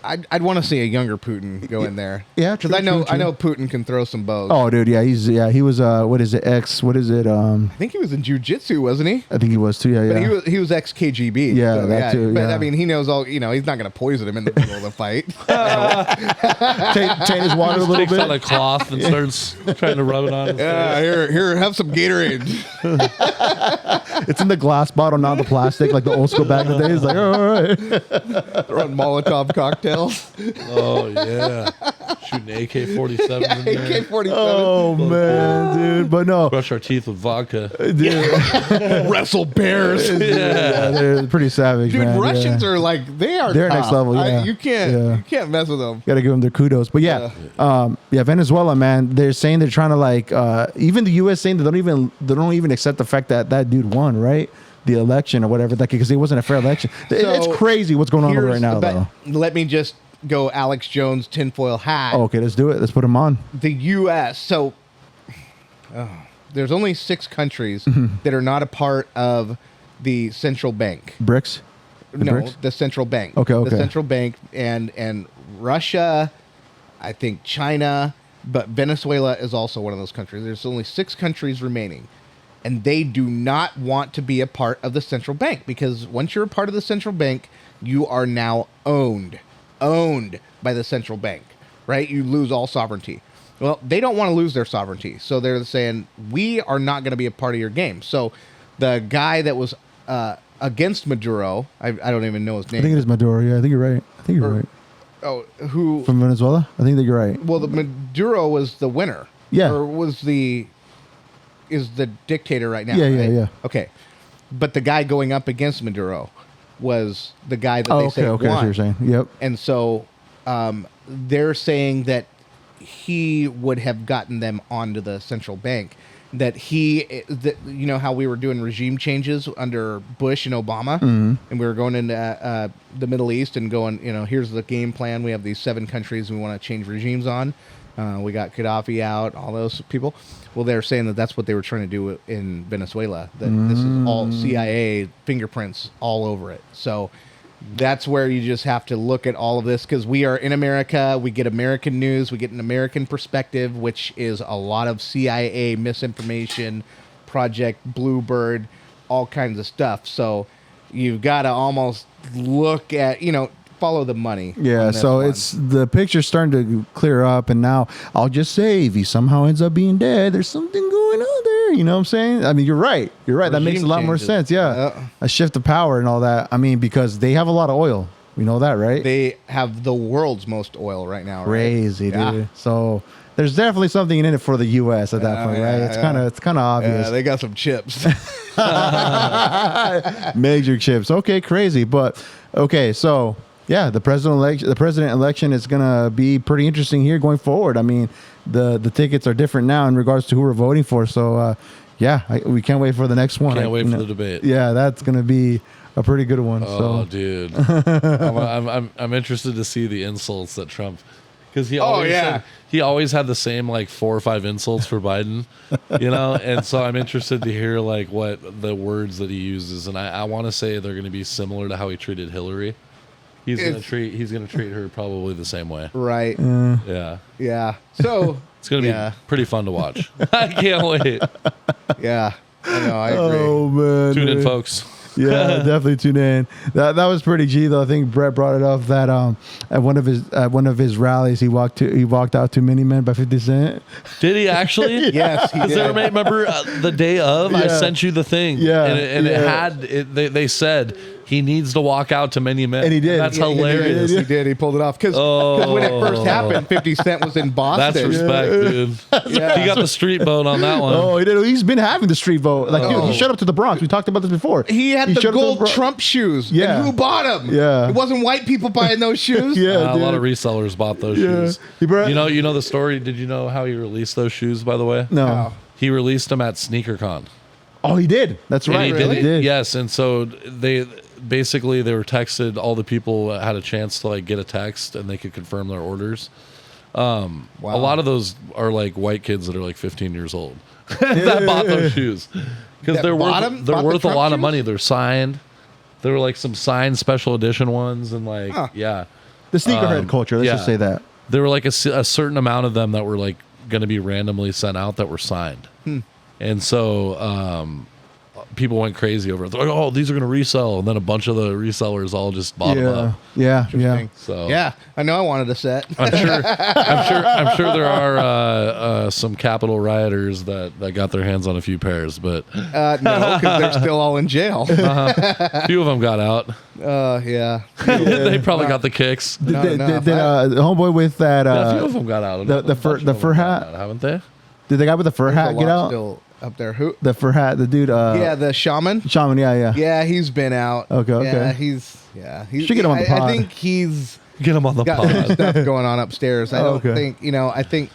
I'd want to see a younger Putin go in there. Yeah, because I know Putin can throw some bows. Oh, dude, yeah, he was what is it? What is it? I think he was in jiu-jitsu, wasn't he? I think he was too. Yeah, but yeah. he was ex KGB. Yeah, so, that too. But yeah. I mean, he knows all. He's not going to poison him in the middle of the fight. Change his water a little Takes bit. out a cloth and starts trying to rub it on his face. Here, have some Gatorade. It's in the glass bottle, not the plastic, like the old school back in the day. It's like, all right. Throwing Molotov cocktails. Oh yeah, shooting AK-47 in there. AK-47. Oh man, dude, but no, Brush our teeth with vodka. dude. Wrestle bears. Yeah, they're pretty savage, Dude, man. Russians are like they're next tough. level. Yeah, you can't mess with them. Got to give them their kudos. But yeah, Venezuela, man, they're saying they're trying to like, even the U.S. saying they don't even accept the fact that that dude won, right? The election or whatever, because it wasn't a fair election. It's crazy what's going on right now, though. Let me just go Alex Jones tinfoil hat. Oh, okay, let's do it. Let's put him on. The U.S. So there's only 6 countries that are not a part of the central bank. BRICS? BRICS? The central bank. Okay. The central bank and Russia, I think China, but Venezuela is also one of those countries. There's only 6 countries remaining. And they do not want to be a part of the central bank because once you're a part of the central bank, you are now owned by the central bank, right? You lose all sovereignty. Well, they don't want to lose their sovereignty. So they're saying, we are not going to be a part of your game. So the guy that was against Maduro, I don't even know his name. I think it is Maduro. Yeah, I think you're right. Right. Oh, who? From Venezuela? I think that you're right. Well, the Maduro was the winner. Yeah. Or is the dictator right now. Yeah, right? yeah. Okay. But the guy going up against Maduro was the guy that they say okay, won. that's what you're saying. Yep. And so they're saying that he would have gotten them onto the central bank. That you know how we were doing regime changes under Bush and Obama, and we were going into the Middle East and going, here's the game plan. We have these 7 countries we want to change regimes on. We got Gaddafi out, all those people. Well, they're saying that that's what they were trying to do in Venezuela. That this is all CIA fingerprints all over it. So that's where you just have to look at all of this because we are in America. We get American news. We get an American perspective, which is a lot of CIA misinformation, Project Bluebird, all kinds of stuff. So you've got to almost look at, follow the money. Yeah, so it's the picture's starting to clear up, and now I'll just say if he somehow ends up being dead, there's something going on there. You know what I'm saying? I mean, you're right. That makes a lot more sense. Yeah, a shift of power and all that. I mean, because they have a lot of oil. We know that, right? They have the world's most oil right now. Crazy, right? dude. So there's definitely something in it for the U.S. at that point, right? It's kind of obvious. Yeah, they got some chips. Major chips. Okay, crazy, but okay, so. Yeah, the president election is gonna be pretty interesting here going forward. I mean, the tickets are different now in regards to who we're voting for. So we can't wait for the next one. Can't wait for the debate. Yeah, that's gonna be a pretty good one. Oh, So dude, I'm interested to see the insults that Trump, because he always he always had the same like 4 or 5 insults for Biden, and so I'm interested to hear like what the words that he uses, and I want to say they're going to be similar to how he treated Hillary. He's gonna treat her probably the same way. Right. Yeah. Yeah. So It's gonna be pretty fun to watch. I can't wait. Yeah. I know. I agree. oh man, Tune in, folks. Yeah, definitely tune in. That was pretty G though. I think Brett brought it up that at one of his rallies he walked out to Mini Men by 50 Cent. Did he actually? Yes, he did. Remember the day of? I sent you the thing. Yeah, and it had they said he needs to walk out to Many Men, and he did. That's Yeah, hilarious. He did. He pulled it off because when it first happened, 50 Cent was in Boston. That's respect, dude. Yeah. He got the street vote on that one. Oh, he did. He's been having the street vote. Like, dude, he showed up to the Bronx. We talked about this before. He had the showed up to gold Bronx. Trump shoes. Yeah. And who bought them? Yeah. It wasn't white people buying those shoes. Yeah, A lot dude. of resellers bought those Yeah. shoes. He brought- You know the story. Did you know how he released those shoes? By the way, No. Wow. he released them at SneakerCon. Oh, he did. That's And right. he really? He did. Yes, and so they were texted. All the people had a chance to like get a text, and they could confirm their orders. A lot of those are like white kids that are like 15 years old that bought those shoes because That they're bought 'em? worth they're Bought the worth a Trump lot of shoes? money. They're signed. There were like some signed special edition ones, and like Huh. The sneakerhead culture. Let's just say that. there were like a certain amount of them that were like going to be randomly sent out that were signed, and so people went crazy over it. They're like, oh, these are going to resell, and then a bunch of the resellers all just bought them up. Yeah. So Yeah. I know I wanted a set. I'm sure there are some Capitol rioters that got their hands on a few pairs, but No, because they're still all in jail. a few of them got out. Yeah. They probably got the kicks. Did Not enough. the homeboy with that Yeah, a few of them got out. the fur hat? Haven't they? Did the guy with the fur There's a hat get lot out? still up there. Who? The fur hat, the dude. Yeah, the shaman. Shaman. Yeah. Yeah, he's been out. Okay. Yeah, he's. Should get him on the I pod. think he's Get him on the got some pod. stuff going on upstairs. I don't Okay. think. I think.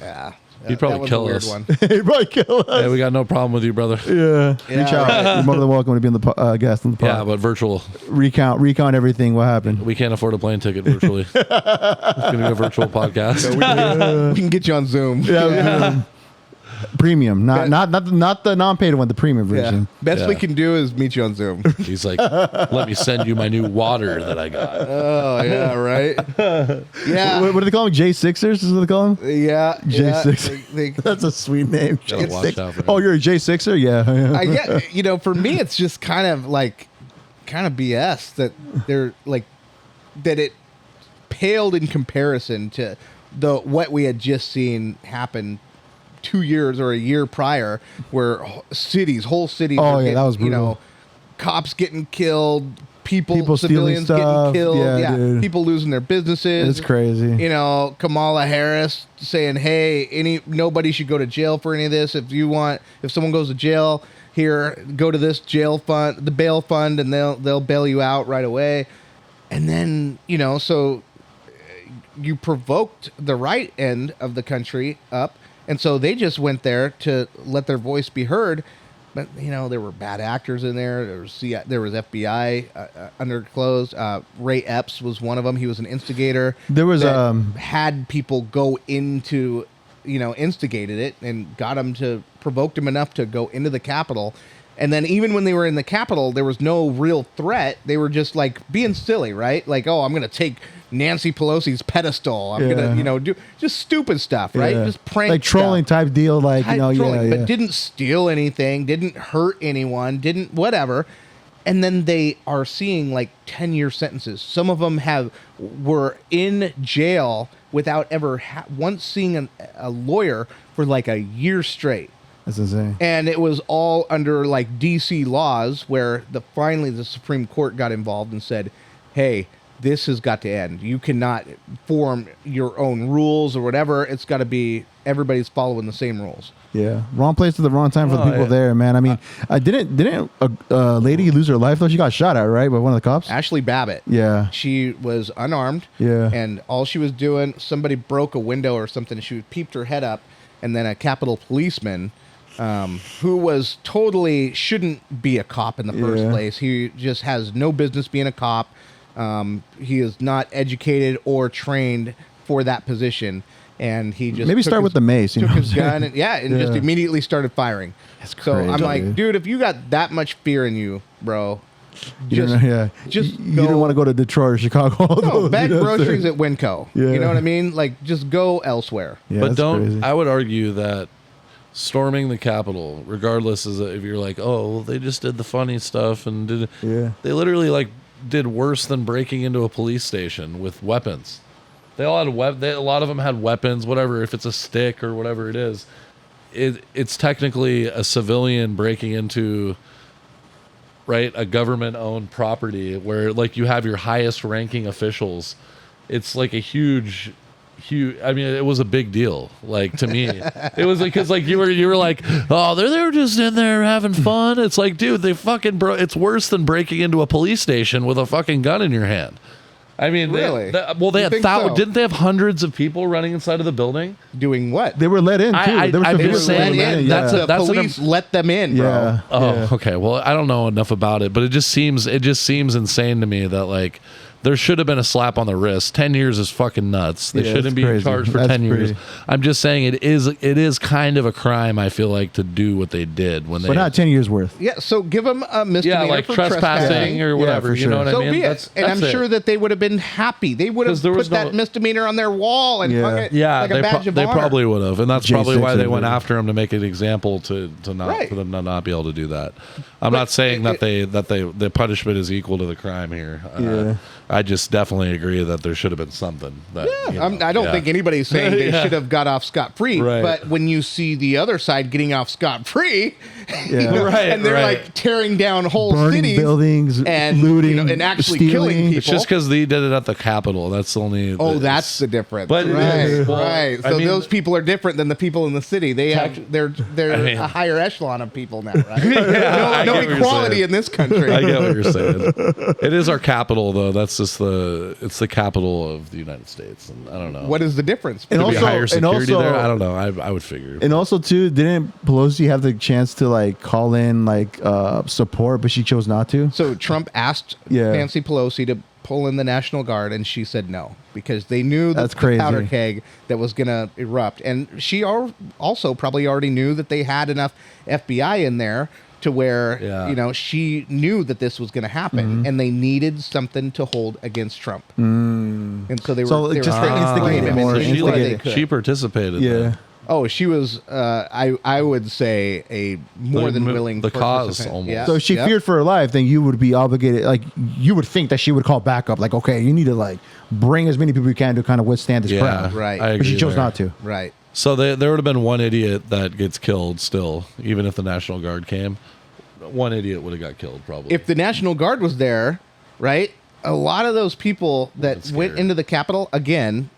He'd probably that was kill a weird us. One. He probably kill us. Hey, we got no problem with you, brother. Yeah. Yeah, Reach out. right. You're more than welcome to be on the guest on the pod. Yeah, but virtual. Recount everything. What happened? We can't afford a plane ticket virtually. It's gonna be a virtual podcast. We can get you on Zoom. Yeah. Premium, not the non-paid one, the premium Yeah. version. Best we Yeah. can do is meet you on Zoom. He's like, let me send you my new water that I got. Oh yeah, right. Yeah, What do they call them? J6ers is what they call them? yeah. J6. They- That's a sweet name. Gotta watch J6. out for him. Oh, you're a J6er? Yeah. I get. For me, it's just kind of BS that they're like that it paled in comparison to what we had just seen happen 2 years or a year prior, where whole cities Oh, were yeah, getting, that was brutal. cops getting killed, people stealing civilians getting stuff. killed, Yeah, dude. people losing their businesses. It's crazy. Kamala Harris saying, "Hey, nobody should go to jail for any of this. If someone goes to jail, here, go to this jail fund, the bail fund, and they'll bail you out right away." And then, so you provoked the right end of the country up, and so they just went there to let their voice be heard. But there were bad actors in there. There was FBI underclothes. Ray Epps was one of them. He was an instigator. There was, that had people go into, instigated it and got them to provoked them enough to go into the Capitol. And then even when they were in the Capitol, there was no real threat. They were just like being silly, right? Like, oh, I'm going to take Nancy Pelosi's pedestal. I'm going to, do just stupid stuff, right? Yeah. Just prank like trolling stuff. type deal. Like, Trolling, yeah. but didn't steal anything, didn't hurt anyone, didn't whatever. And then they are seeing like 10-year sentences. Some of them were in jail without ever once seeing a lawyer for like a year straight. That's insane. And it was all under like DC laws where finally the Supreme Court got involved and said, hey, this has got to end. You cannot form your own rules or whatever. It's got to be everybody's following the same rules. Yeah, wrong place at the wrong time for the people yeah. there, man. I mean, didn't a lady lose her life though? She got shot at, right, by one of the cops. Ashley Babbitt. Yeah. She was unarmed. Yeah. And all she was doing, somebody broke a window or something. She peeped her head up, and then a Capitol policeman who was totally shouldn't be a cop in the first place. He just has no business being a cop. He is not educated or trained for that position. And he just maybe start with the mace. Took his gun and just immediately started firing. That's so crazy, I'm like, dude, if you got that much fear in you, bro, you didn't want to go to Detroit or Chicago. No, bag groceries at Winco. Yeah. You know what I mean? Like, just go elsewhere. Yeah, but that's crazy. I would argue that storming the Capitol, regardless is if you're like, oh, well, they just did the funny stuff and they literally like did worse than breaking into a police station with weapons. They all had a lot of them had weapons, whatever. If it's a stick or whatever it is, it's technically a civilian breaking into a government-owned property where like you have your highest-ranking officials. It's like a huge. I mean, it was a big deal. Like to me, it was because like you were like, oh, they were just in there having fun. It's like, dude, they fucking it's worse than breaking into a police station with a fucking gun in your hand. I mean, really? They had So? Didn't they have hundreds of people running inside of the building? Doing what? They were let in too. They were let in. That's the police let them in, bro. Yeah. Oh, okay. Well, I don't know enough about it, but it just seems insane to me that like there should have been a slap on the wrist. 10 years is fucking nuts. They shouldn't be charged for 10 years. I'm just saying it is kind of a crime, I feel like, to do what they did when but not 10 years worth. Yeah, so give them a misdemeanor like for trespassing or whatever. for You sure. know what I So mean? be it. And I'm sure that they would have been happy. They would have put that misdemeanor on their wall and hung it like a badge of honor. They probably would have, and that's J6 probably why they and went everything. after him to make an example for them to not be able to do that. I'm not saying that the punishment is equal to the crime here. I just definitely agree that there should have been something. I don't think anybody's saying they should have got off scot-free. Right. But when you see the other side getting off scot-free, Right, and they're like tearing down whole Burning cities, buildings, and looting, and actually stealing. killing people. It's just because they did it at the Capitol. That's the only. That's the difference. But right. well, So those people are different than the people in the city. They're a higher echelon of people now, right? No equality in this country. I get what you're saying. It is our capital, though. That's just it's the capital of the United States, and I don't know What is the difference? And Could be also- higher security and also- there. I don't know. I would figure. And also, too, didn't Pelosi have the chance to like call in like support, but she chose not to? So Trump asked Nancy Pelosi to pull in the National Guard, and she said no because they knew that That's the crazy. powder keg that was going to erupt. And she also probably already knew that they had enough FBI in there to where she knew that this was going to happen, and they needed something to hold against Trump. And so they were just trying to instigate frame him more, as any way they instigate could. She participated. Yeah. Oh, she was, I would say, a more than willing the cause participant. almost. Yeah. So if she feared for her life, then you would be obligated. Like you would think that she would call backup. Like, okay, you need to like bring as many people you can to kind of withstand this crowd. right. I But she agree chose there. not to. Right. So there would have been one idiot that gets killed still, even if the National Guard came. One idiot would have got killed probably. If the National Guard was there, right, a lot of those people that went into the Capitol, again,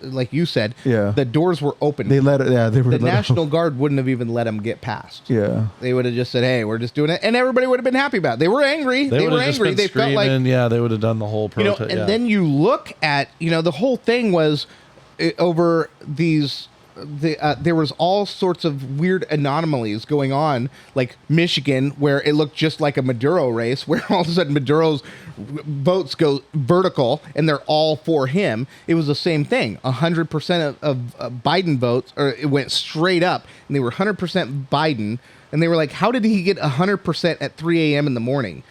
like you said, the doors were open. They let it. Yeah, they were. The National Guard wouldn't have even let them get past. Yeah. They would have just said, "Hey, we're just doing it," and everybody would have been happy about it. They were angry. They were angry. They felt like, they would have done the whole protest. and then you look at, the whole thing was over these. There was all sorts of weird anomalies going on, like Michigan, where it looked just like a Maduro race, where all of a sudden Maduro's votes go vertical and they're all for him. It was the same thing. 100% of Biden votes, or it went straight up, and they were 100% Biden. And they were like, how did he get 100% at 3 a.m. in the morning?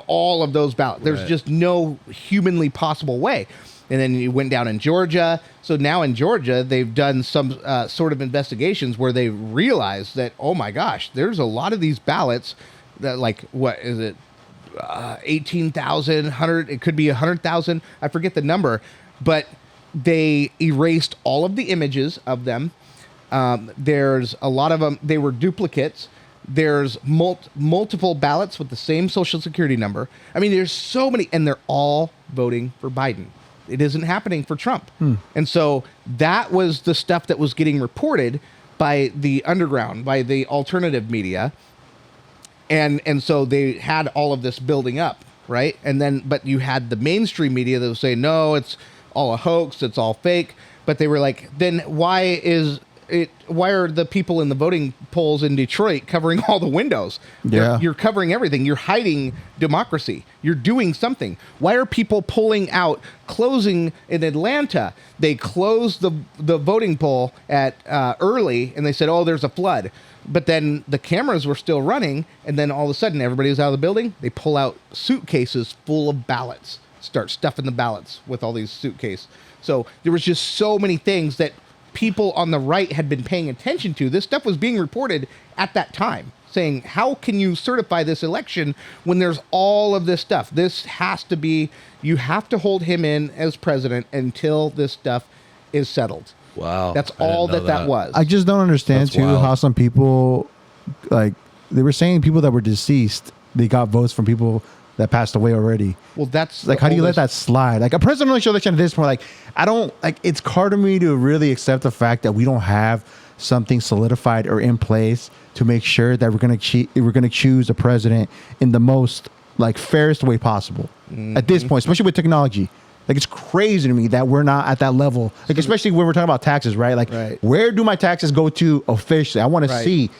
All of those ballots. There's just no humanly possible way. And then you went down in Georgia. So now in Georgia, they've done some sort of investigations where they realized that, oh my gosh, there's a lot of these ballots that, like, what is it? 18,000, 100, it could be 100,000. I forget the number, but they erased all of the images of them. There's a lot of them. They were duplicates. There's multiple ballots with the same social security number. I mean, there's so many, and they're all voting for Biden. It isn't happening for Trump. And so that was the stuff that was getting reported by the underground, by the alternative media. And so they had all of this building up, right? And then, but you had the mainstream media that was saying, no, it's all a hoax, it's all fake. But they were like, then why is why are the people in the voting polls in Detroit covering all the windows? Yeah. You're covering everything. You're hiding democracy. You're doing something. Why are people pulling out, closing in Atlanta? They closed the voting poll at early, and they said, oh, there's a flood. But then the cameras were still running, and then all of a sudden everybody was out of the building. They pull out suitcases full of ballots, start stuffing the ballots with all these suitcases. So there was just so many things that people on the right had been paying attention to. This stuff was being reported at that time, saying, how can you certify this election when there's all of this stuff? This has to be, you have to hold him in as president until this stuff is settled. Wow. That's I didn't all know that was. I just don't understand That's too wild. how some people, like, they were saying people that were deceased, they got votes from people that passed away already. Well, that's Like, how do you let that slide? Like, a presidential election at this point, like, I don't, like, it's hard to me to really accept the fact that we don't have something solidified or in place to make sure that we're gonna choose a president in the most, like, fairest way possible at this point, especially with technology. Like, it's crazy to me that we're not at that level. Like, especially when we're talking about taxes, right? Like, where do my taxes go to officially? I want to see,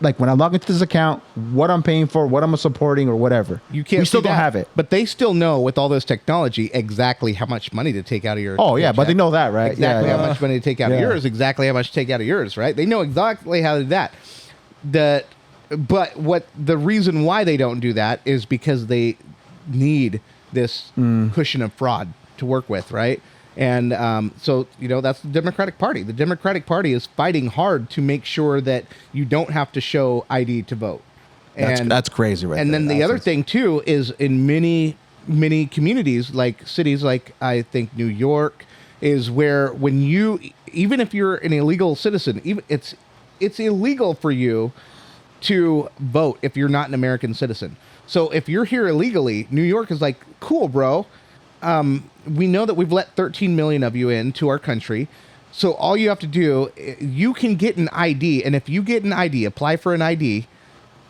like, when I log into this account, what I'm paying for, what I'm supporting, or whatever. You can't. We still see don't that. have it. But they still know with all this technology exactly how much money to take out of your. Oh, yeah, your but check. they know that, right? Exactly Yeah, how yeah. much money to take out of Yeah. yours. Exactly how much to take out of yours. Right? They know exactly how to do that. But what the reason why they don't do that is because they need this cushion of fraud to work with, right? And so, that's the Democratic Party. The Democratic Party is fighting hard to make sure that you don't have to show ID to vote. And That's crazy, right? And then the other thing too is in many communities, like cities, like I think New York, is where when you, even if you're an illegal citizen, even it's illegal for you to vote if you're not an American citizen. So if you're here illegally, New York is like, cool, bro. We know that we've let 13 million of you into our country. So all you have to do, you can get an ID. And if you get an ID, apply for an ID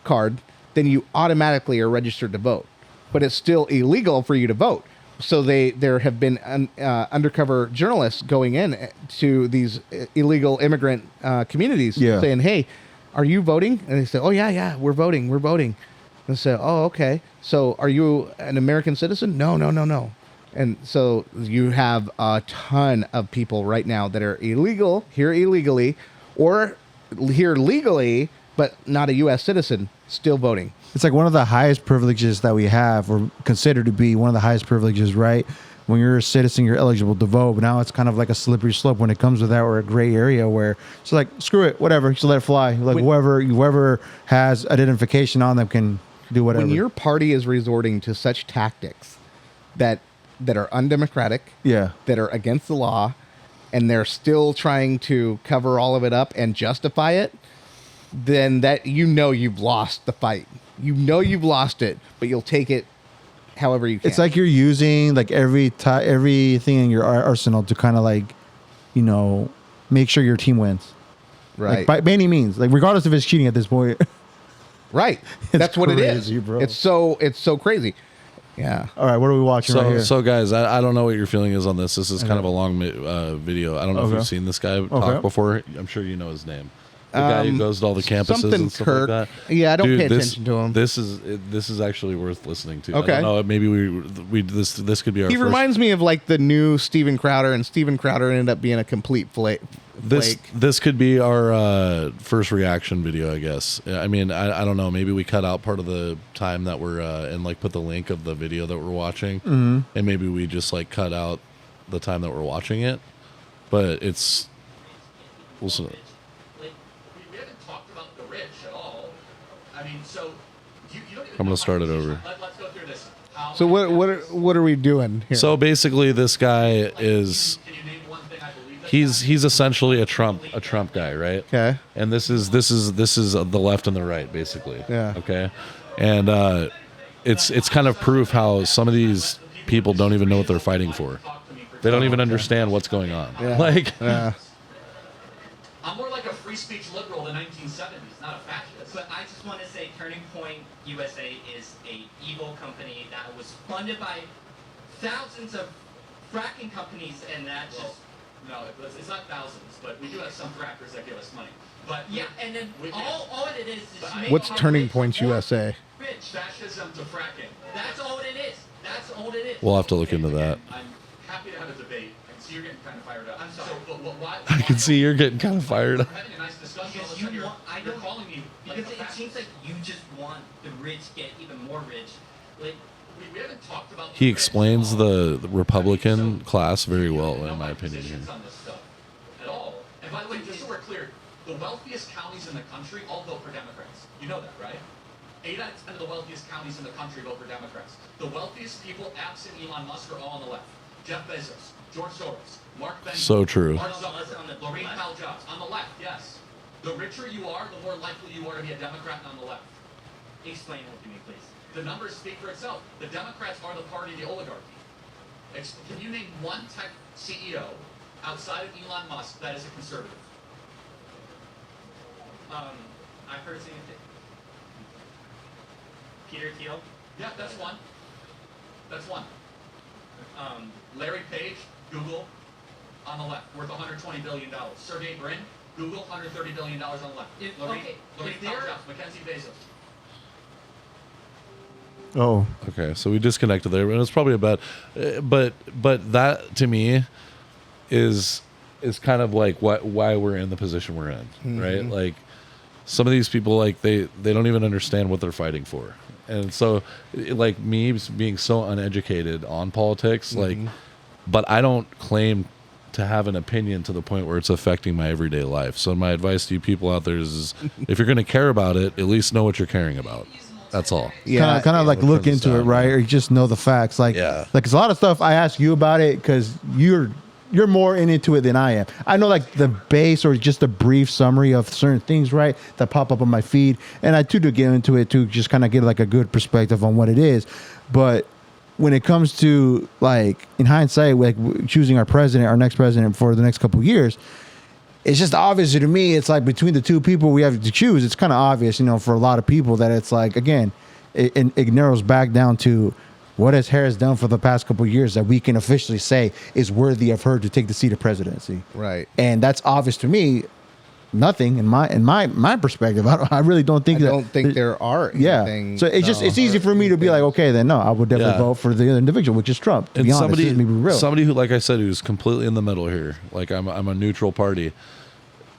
card, then you automatically are registered to vote. But it's still illegal for you to vote. So there have been undercover journalists going in to these illegal immigrant communities saying, hey, are you voting? And they say, oh, yeah, we're voting. And they say, oh, okay. So are you an American citizen? No. And so you have a ton of people right now that are here illegally, or here legally, but not a U.S. citizen, still voting. It's like one of the highest privileges that we have, or considered to be one of the highest privileges, right? When you're a citizen, you're eligible to vote. But now it's kind of like a slippery slope when it comes to that, or a gray area where it's like, screw it, whatever, just let it fly. Like whoever has identification on them can do whatever. When your party is resorting to such tactics that are undemocratic, that are against the law, and they're still trying to cover all of it up and justify it, then that you've lost the fight. You've lost it, but you'll take it however you can. It's like you're using like everything in your arsenal to kind of like, make sure your team wins. Right. Like by any means, like regardless if it's cheating at this point. Right. That's what it is. Bro. It's so crazy. Yeah. All right. What are we watching right here? So guys, I don't know what your feeling is on this. This is kind of a long video. I don't know if you've seen this guy talk before. I'm sure you know his name. The guy who goes to all the campuses and stuff like that. Yeah, I don't pay attention to him. This is actually worth listening to. Okay. I don't know. Maybe this could be our. He first. reminds me of like the new Steven Crowder, and Steven Crowder ended up being a complete flake. This could be our first reaction video, I guess. I mean, I don't know. Maybe we cut out part of the time that we're and like put the link of the video that we're watching, and maybe we just like cut out the time that we're watching it. But it's also. We haven't talked about the rich at all. I mean, so you don't even. I'm gonna start it over. Let's go through this. So what are we doing here? So basically, this guy is. Can you name one thing I believe that He's essentially a Trump guy, right? Okay. And this is the left and the right, basically. Yeah. Okay. And it's kind of proof how some of these people don't even know what they're fighting for. They don't even understand what's going on. Yeah. Like. Yeah. I'm more like a free speech liberal in the 1970s, not a fascist. But I just want to say Turning Point USA is a evil company that was funded by thousands of fracking companies, and that just No, it's not thousands, but we do have some frackers that give us money. But Yeah, and then all it is But make What's our Turning rich Points more USA? Rich. fascism to fracking. That's all it is. That's all it is. We'll have to look into that. I'm happy to have a debate. I can see you're getting kind of fired up. I'm sorry. So, but why? I can see you're getting kind of fired up. We're having a nice discussion. Because All of a you sudden want, I you're don't, calling me like because a it fascist. seems like you just want the rich get even more rich. Like, we haven't talked about. He the explains rich at all. the Republican I mean, so- class very well, No in my opinion. Here. positions on this stuff at all. And by the way, just so we're clear, the wealthiest counties in the country all vote for Democrats. You know that, right? 8 out of 10 of the wealthiest counties in the country vote for Democrats. The wealthiest people, absent Elon Musk, are all on the left. Jeff Bezos, George Soros, Mark Benjamin. So true. Mark On the Zuckerberg, Lorraine left. Powell Jobs. On the left, yes. The richer you are, the more likely you are to be a Democrat on the left. explain it to me, please. The numbers speak for itself. The Democrats are the party of the oligarchy. Can you name one tech CEO outside of Elon Musk that is a conservative? I've heard saying it. Peter Thiel. Yeah, that's one. That's one. Um, Larry Page, Google, on the left, worth $120 billion. Sergey Brin, Google, $130 billion on the left. Lorraine is Powell there- Jobs, Mackenzie Bezos. Oh, Okay, so we disconnected there, and it's probably about, but that to me is kind of like why we're in the position we're in, right? Like some of these people, like they don't even understand what they're fighting for, and so like me being so uneducated on politics, like, but I don't claim to have an opinion to the point where it's affecting my everyday life. So my advice to you people out there is, if you're going to care about it, at least know what you're caring about. That's all. Yeah, kind of like Turn look this into it, down, right? Or you just know the facts. Like, Yeah. like it's a lot of stuff I ask you about it because you're more into it than I am. I know like the base or just a brief summary of certain things, right, that pop up on my feed, and I too do get into it to just kind of get like a good perspective on what it is. But when it comes to like in hindsight, like choosing our president, our next president for the next couple of years, it's just obvious to me. It's like between the two people we have to choose, it's kind of obvious, you know, for a lot of people that it's like, again, it narrows back down to what has Harris done for the past couple of years that we can officially say is worthy of her to take the seat of presidency. Right. And that's obvious to me. Nothing in my perspective. I really don't think I that. don't think there are Yeah. anything. So it's just it's easy for me to be like, okay, then no, I would definitely Yeah. vote for the other individual, which is Trump. To And be honest, let me be real. somebody who, like I said, who's completely in the middle here. Like I'm a neutral party.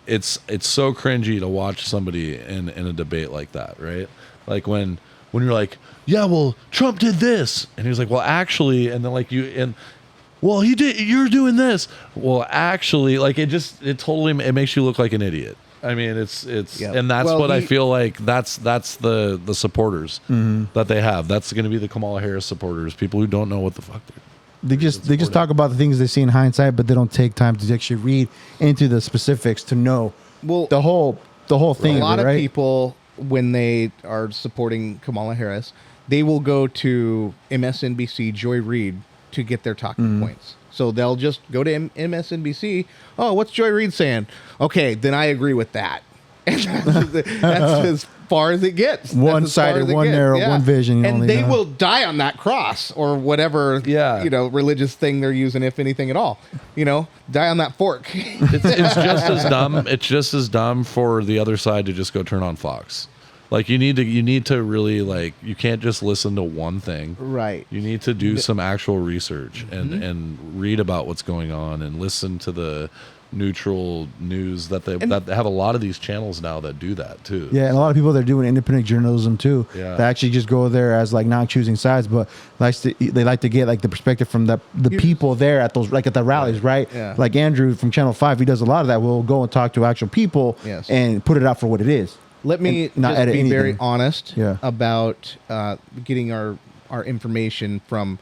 It's so cringy to watch somebody in a debate like that, right? Like when you're like, yeah, well, Trump did this, and he's like, well, actually, and then like well, he did. You're doing this. Well, actually, like it totally it makes you look like an idiot. I mean, it's Yeah. and that's Well, what I feel like. That's the supporters that they have. That's going to be the Kamala Harris supporters, people who don't know what the fuck they're. They just talk about the things they see in hindsight, but they don't take time to actually read into the specifics to know Well, the whole thing. a lot right? of people, when they are supporting Kamala Harris, they will go to MSNBC, Joy Reid, to get their talking points. So they'll just go to MSNBC. Oh, what's Joy Reid saying? Okay, then I agree with that. And that's as far as it gets. That's One-sided, as far as it one gets. narrow, one vision, you And only they know. will die on that cross or whatever, Yeah. religious thing they're using, if anything at all. Die on that fork. It's just as dumb. It's just as dumb for the other side to just go turn on Fox. Like you need to really like you can't just listen to one thing. Right. You need to do some actual research and read about what's going on and listen to the neutral news that they have a lot of these channels now that do that too. Yeah, and a lot of people that are doing independent journalism too. Yeah. That actually just go there as like not choosing sides, but they like to get like the perspective from the people there at those like at the rallies, right? Yeah. Like Andrew from Channel 5, he does a lot of that. We'll go and talk to actual people Yes. and put it out for what it is. Let me And not just edit be very anything. honest Yeah. about getting our information from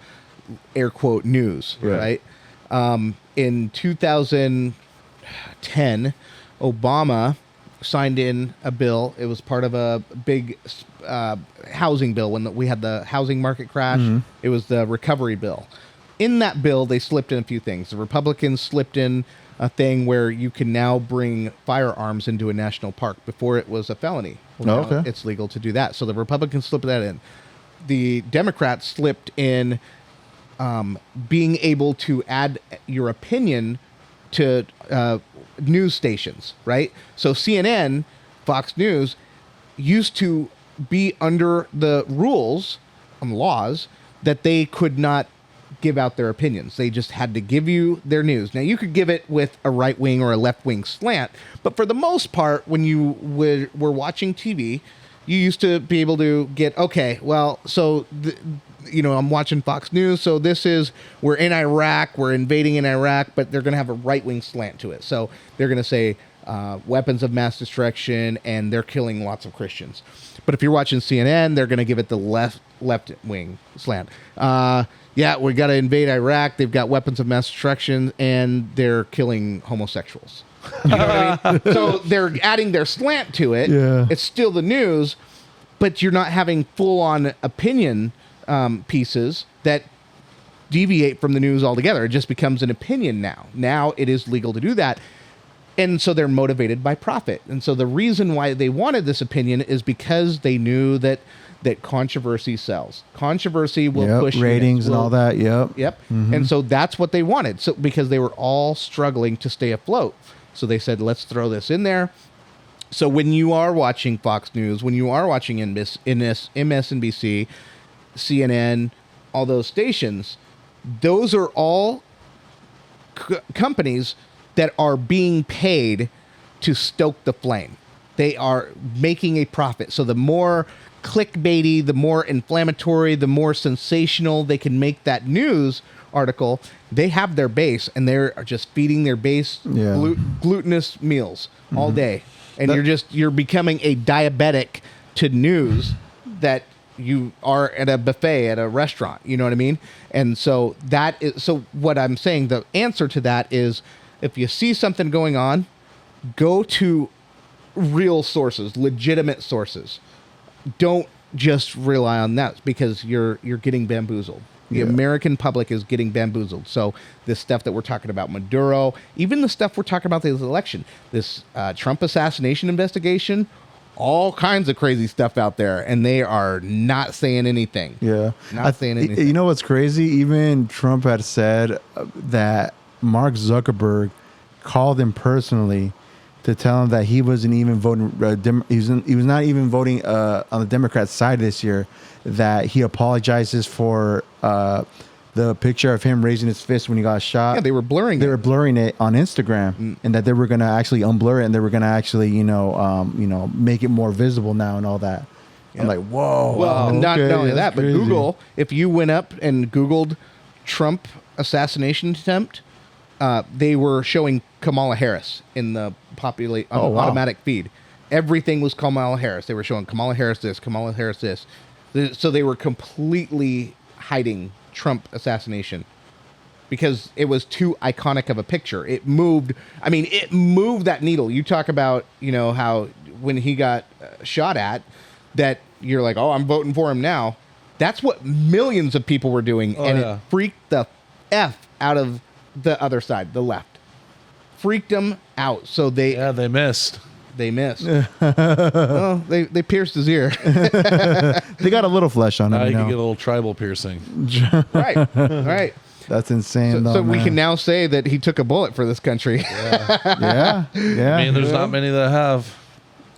air quote news, Right. right? In 2010, Obama signed in a bill. It was part of a big housing bill when we had the housing market crash. It was the recovery bill. In that bill, they slipped in a few things. The Republicans slipped in a thing where you can now bring firearms into a national park. Before it was a felony. Well, Oh, now okay. it's legal to do that. So the Republicans slipped that in. The Democrats slipped in being able to add your opinion to news stations, right? So CNN, Fox News, used to be under the rules and laws that they could not give out their opinions. They just had to give you their news. Now, you could give it with a right wing or a left wing slant, but for the most part, when you were watching TV, you used to be able to get, okay, well, so, I'm watching Fox News, so we're in Iraq, we're invading in Iraq, but they're going to have a right wing slant to it. So they're going to say weapons of mass destruction and they're killing lots of Christians. But if you're watching CNN, they're going to give it the left wing slant. Yeah, we got to invade Iraq. They've got weapons of mass destruction, and they're killing homosexuals. You know what I mean? So they're adding their slant to it. Yeah. It's still the news, but you're not having full-on opinion pieces that deviate from the news altogether. It just becomes an opinion now. Now it is legal to do that. And so they're motivated by profit. And so the reason why they wanted this opinion is because they knew that controversy sells. Controversy will push ratings and all that. Yep. Mm-hmm. And so that's what they wanted. So because they were all struggling to stay afloat. So they said, let's throw this in there. So when you are watching Fox News, when you are watching MSNBC, CNN, all those stations, those are all companies that are being paid to stoke the flame. They are making a profit. So the more clickbaity, the more inflammatory, the more sensational they can make that news article, they have their base, and they're just feeding their base glutinous meals all day. And you're becoming a diabetic to news that you are at a buffet at a restaurant. You know what I mean? And so what I'm saying, the answer to that is, if you see something going on, go to real sources, legitimate sources. Don't just rely on that, because you're getting bamboozled. The American public is getting bamboozled. So this stuff that we're talking about, Maduro, even the stuff we're talking about this election, this Trump assassination investigation, all kinds of crazy stuff out there, and they are not saying anything. Yeah. Not saying anything. You know what's crazy? Even Trump had said that Mark Zuckerberg called him personally to tell him that he wasn't even voting. He was not even voting on the Democrat side this year. That he apologizes for the picture of him raising his fist when he got shot. Yeah, they were blurring. They were blurring it on Instagram, and that they were going to actually unblur it, and they were going to actually, make it more visible now and all that. Yep. I'm like, whoa. Well, not only that, but crazy. Google. If you went up and Googled Trump assassination attempt, they were showing Kamala Harris in the automatic feed. Everything was Kamala Harris. They were showing Kamala Harris this, Kamala Harris this. So they were completely hiding Trump assassination because it was too iconic of a picture. It moved. I mean, it moved that needle. You talk about, how when he got shot at, that you're like, oh, I'm voting for him now. That's what millions of people were doing. It freaked the F out of the other side, the left. Freaked them out. So they missed. They missed. Well, they pierced his ear. They got a little flesh on him. Now you can get a little tribal piercing. Right. That's insane. So we can now say that he took a bullet for this country. Yeah. I mean, there's not many that have.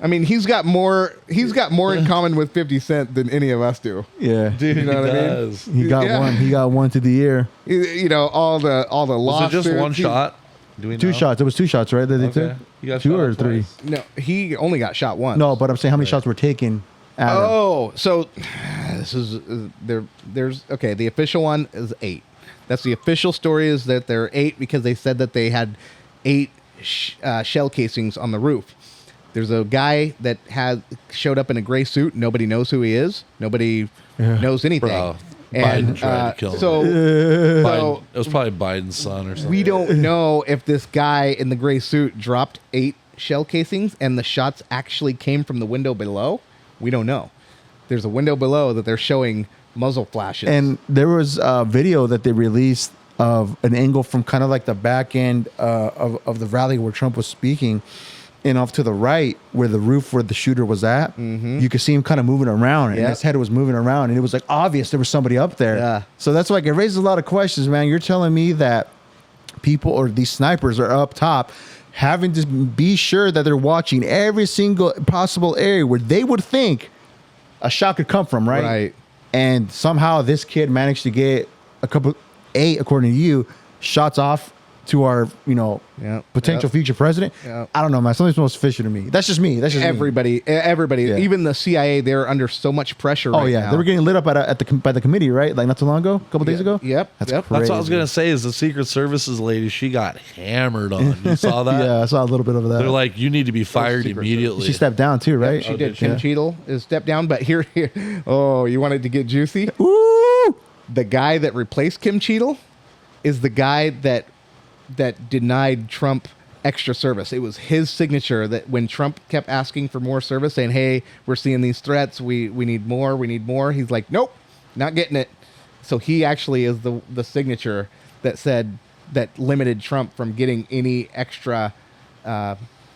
I mean, he's got more in common with 50 Cent than any of us do. Yeah. Dude, You know what I mean? He got one. He got one to the ear. All the Was lawsuits. it just one shot? Do we know? Two shots. It was two shots, right? That they took. You got Two shot or three? twice. No, he only got shot once. No, but I'm saying how many shots were taken at him? Oh, so this is there's okay. The official one is 8. That's the official story, is that there are 8 because they said that they had 8 shell casings on the roof. There's a guy that showed up in a gray suit. Nobody knows who he is. Nobody knows anything. Bro, And Biden tried to kill him. so It was probably Biden's son or something. we don't know if this guy in the gray suit dropped 8 shell casings and the shots actually came from the window below. We don't know. There's a window below that they're showing muzzle flashes. And there was a video that they released of an angle from kind of like the back end of the rally where Trump was speaking, and off to the right where the roof where the shooter was at, you could see him kind of moving around, and his head was moving around, and it was like obvious there was somebody up there. Yeah. So that's like, it raises a lot of questions, man. You're telling me that people or these snipers are up top, having to be sure that they're watching every single possible area where they would think a shot could come from, right? Right. And somehow this kid managed to get a couple, according to you, shots off to our, Yep, potential yep. future president. Yep. I don't know, man. Something's most fishy to me. That's just me. That's just me. Everybody, Yeah. even the CIA, they're under so much pressure Oh right yeah, now. they were getting lit up by the committee, right? Like not too long ago, a couple days ago. Yep. That's Yep. crazy. That's what I was gonna say. Is the Secret Services lady? She got hammered on. You saw that? Yeah, I saw a little bit of that. They're like, you need to be fired Secret immediately. she stepped down too, right? She did. did Kim Yeah. Cheadle is stepped down, but here, oh, you wanted to get juicy? Woo! The guy that replaced Kim Cheadle is the guy that denied Trump extra service. It was his signature that when Trump kept asking for more service, saying, "Hey, we're seeing these threats. We need more. We need more." He's like, "Nope, not getting it." So he actually is the signature that said that limited Trump from getting any extra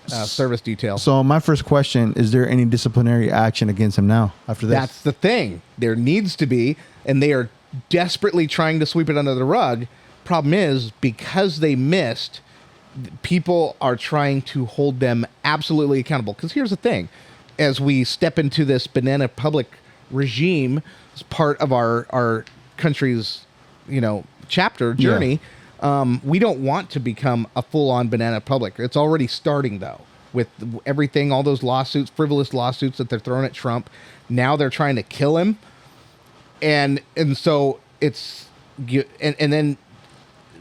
service details. So my first question: is there any disciplinary action against him now after this? That's the thing. There needs to be, and they are desperately trying to sweep it under the rug. Problem is, because they missed, people are trying to hold them absolutely accountable. Because here's the thing. As we step into this banana public regime as part of our country's, chapter, journey, we don't want to become a full-on banana public. It's already starting, though, with everything, all those lawsuits, frivolous lawsuits that they're throwing at Trump. Now they're trying to kill him. And so it's... And then...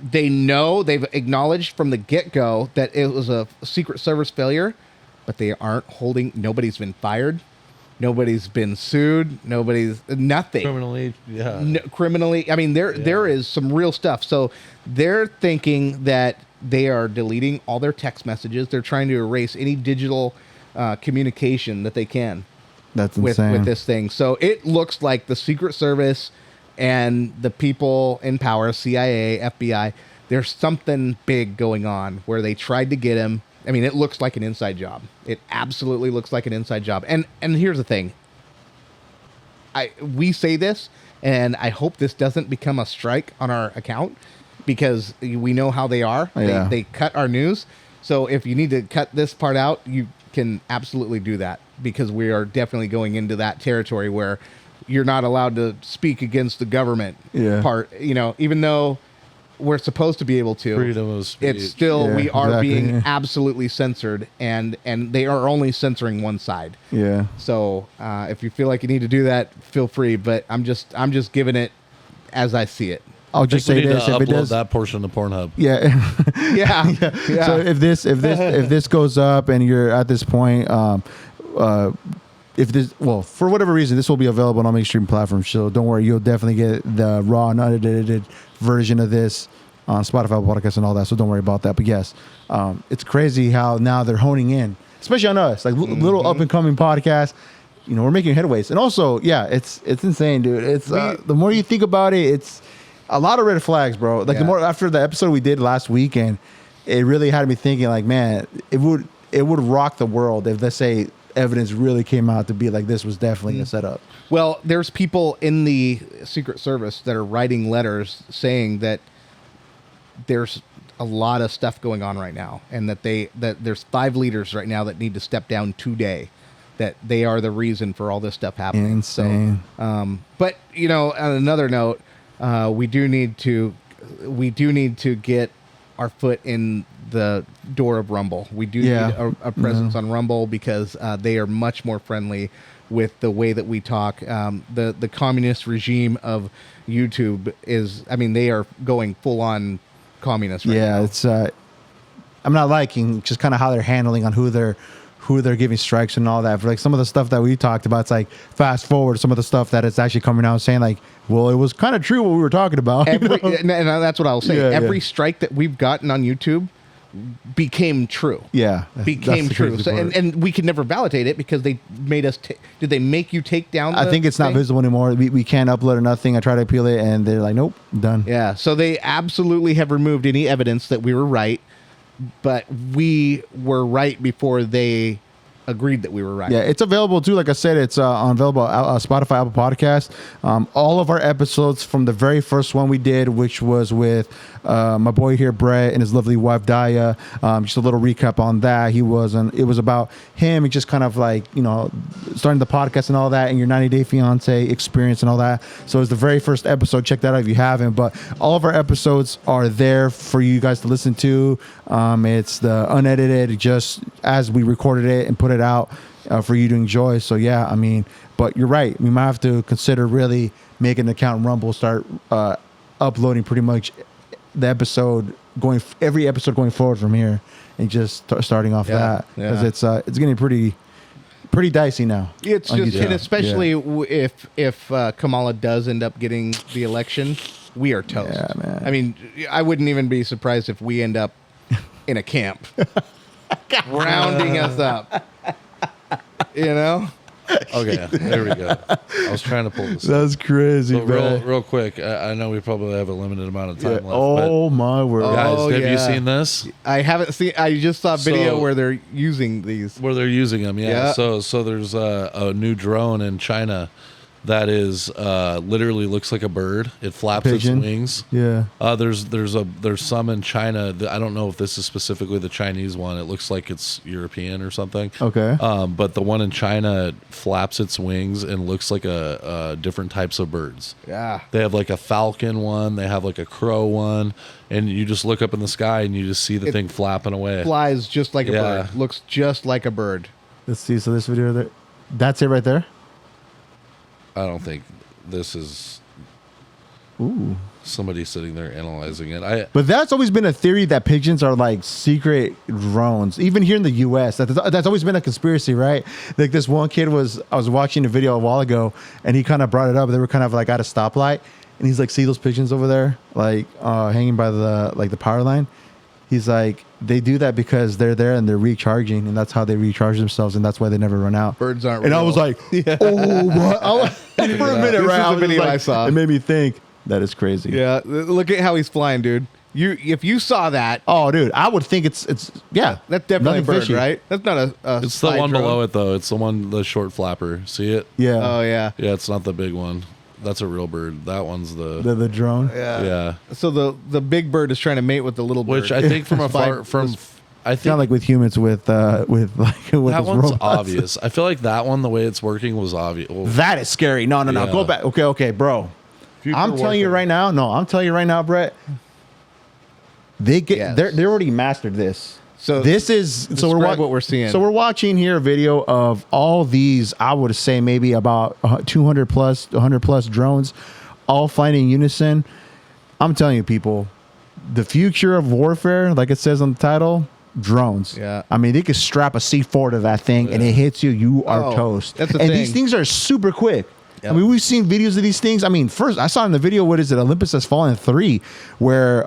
they've acknowledged from the get-go that it was a Secret Service failure, but they aren't holding. Nobody's been fired. Nobody's been sued. Nothing. criminally. Yeah. Criminally. I mean, there is some real stuff. So they're thinking that they are deleting all their text messages. They're trying to erase any digital communication that they can. That's with insane. this thing. So it looks like the Secret Service and the people in power, CIA, FBI, there's something big going on where they tried to get him. I mean, it looks like an inside job. It absolutely looks like an inside job. And here's the thing. We say this, and I hope this doesn't become a strike on our account because we know how they are. Yeah. They cut our news. So if you need to cut this part out, you can absolutely do that because we are definitely going into that territory where you're not allowed to speak against the government part, even though we're supposed to be able to. Freedom of speech. It's still, Yeah, we are exactly, being yeah. absolutely censored, and they are only censoring one side. Yeah. So if you feel like you need to do that, feel free. But I'm just giving it as I see it. I'll I just think we say need this: to if it upload does, that portion to Pornhub. yeah. Yeah. So if this goes up and you're at this point, for whatever reason, this will be available on all mainstream platforms. So don't worry, you'll definitely get the raw and unedited version of this on Spotify podcasts and all that. So don't worry about that. But yes, it's crazy how now they're honing in, especially on us, like little up and coming podcasts. We're making headways, and also, yeah, it's insane, dude. It's the more you think about it, it's a lot of red flags, bro. Like the more after the episode we did last weekend, it really had me thinking, like, man, it would rock the world if, let's say, evidence really came out to be like this was definitely a setup. Well, there's people in the Secret Service that are writing letters saying that there's a lot of stuff going on right now, and that there's 5 leaders right now that need to step down today. That they are the reason for all this stuff happening. Insane. So, but on another note, we do need to get our foot in the door of Rumble. We do need a presence on Rumble because they are much more friendly with the way that we talk. The communist regime of YouTube they are going full on communist right now. It's I'm not liking just kind of how they're handling on who they're giving strikes and all that. For like some of the stuff that we talked about, it's like fast forward some of the stuff that it's actually coming out saying like, well, it was kind of true what we were talking about. And that's what I'll say. Yeah, Every strike that we've gotten on YouTube became true. Yeah, Became that's the true. crazy So, part. and we could never validate it because they made us. Did they make you take down? I think it's not thing? visible anymore. We can't upload or nothing. I try to appeal it, and they're like, nope, done. Yeah. So they absolutely have removed any evidence that we were right, but we were right before they agreed that we were right. Yeah, it's available too. Like I said, it's available Spotify, Apple Podcast. All of our episodes from the very first one we did, which was with my boy here, Brett, and his lovely wife, Daya. Just a little recap on that. It was about him and just kind of like, starting the podcast and all that, and your 90-day fiance experience and all that. So it's the very first episode. Check that out if you haven't. But all of our episodes are there for you guys to listen to. It's the unedited, just as we recorded it and put it out for you to enjoy. So yeah, I mean, but you're right. We might have to consider really making an account in Rumble, start uploading pretty much the episode every episode going forward from here, and just starting off that, because it's getting pretty dicey now. It's just, and especially if Kamala does end up getting the election, we are toast. Yeah, man. I mean, I wouldn't even be surprised if we end up in a camp rounding us up. Okay, there we go. I was trying to pull this. That's crazy, So man. real quick, I know we probably have a limited amount of time left. Oh my word! But guys, Oh, have you yeah. seen this? I haven't seen. I just saw a video So- where they're using these. Where they're using them, yeah. Yeah. So there's a new drone in China that is literally looks like a bird. It flaps Pigeon. its wings. Yeah. There's some in China. I don't know if this is specifically the Chinese one. It looks like it's European or something. Okay. But the one in China flaps its wings and looks like a different types of birds. Yeah. They have like a falcon one. They have like a crow one, and you just look up in the sky and you just see the thing flapping away. Flies just like a Yeah. bird. Looks just like a bird. Let's see. So this video there, that's it right there. I don't think this is Ooh. somebody sitting there analyzing it. But that's always been a theory that pigeons are like secret drones, even here in the U.S. That's always been a conspiracy, right? Like this one kid I was watching a video a while ago, and he kind of brought it up. They were kind of like at a stoplight, and he's like, "See those pigeons over there, like hanging by the power line?" He's like, they do that because they're there and they're recharging, and that's how they recharge themselves, and that's why they never run out. Birds aren't And I real. was like, oh, what? For a minute, This right? is I the was video like- I saw. It made me think that is crazy. Yeah. Look at how he's flying, dude. If you saw that, Oh, dude, I would think it's yeah. that's definitely a nothing bird, fishy. right? That's not a. It's the one below it though. It's the short flapper. See it? Yeah. Oh yeah. Yeah, it's not the big one. That's a real bird. That one's The drone. yeah. So the big bird is trying to mate with the little bird. Which I think from Spy- afar from I It's not think like with humans with that this one's robots. obvious. I feel like that one, the way it's working, was obvious. Well, That is scary. No. Yeah. Go back. Okay, bro. future I'm telling you warfare. right now. No, I'm telling you right now, Brett. Yes. They already mastered this. So This is so describe what we're seeing. So we're watching here a video of all these. I would say maybe about 200 plus, 100 plus drones, all flying in unison. I'm telling you, people, the future of warfare, like it says on the title, drones. Yeah. I mean, they could strap a C4 to that thing, and it hits you. You are Oh, toast. that's the and thing. these things are super quick. Yep. I mean, we've seen videos of these things. I mean, first I saw in the video, what is it, Olympus Has Fallen 3, where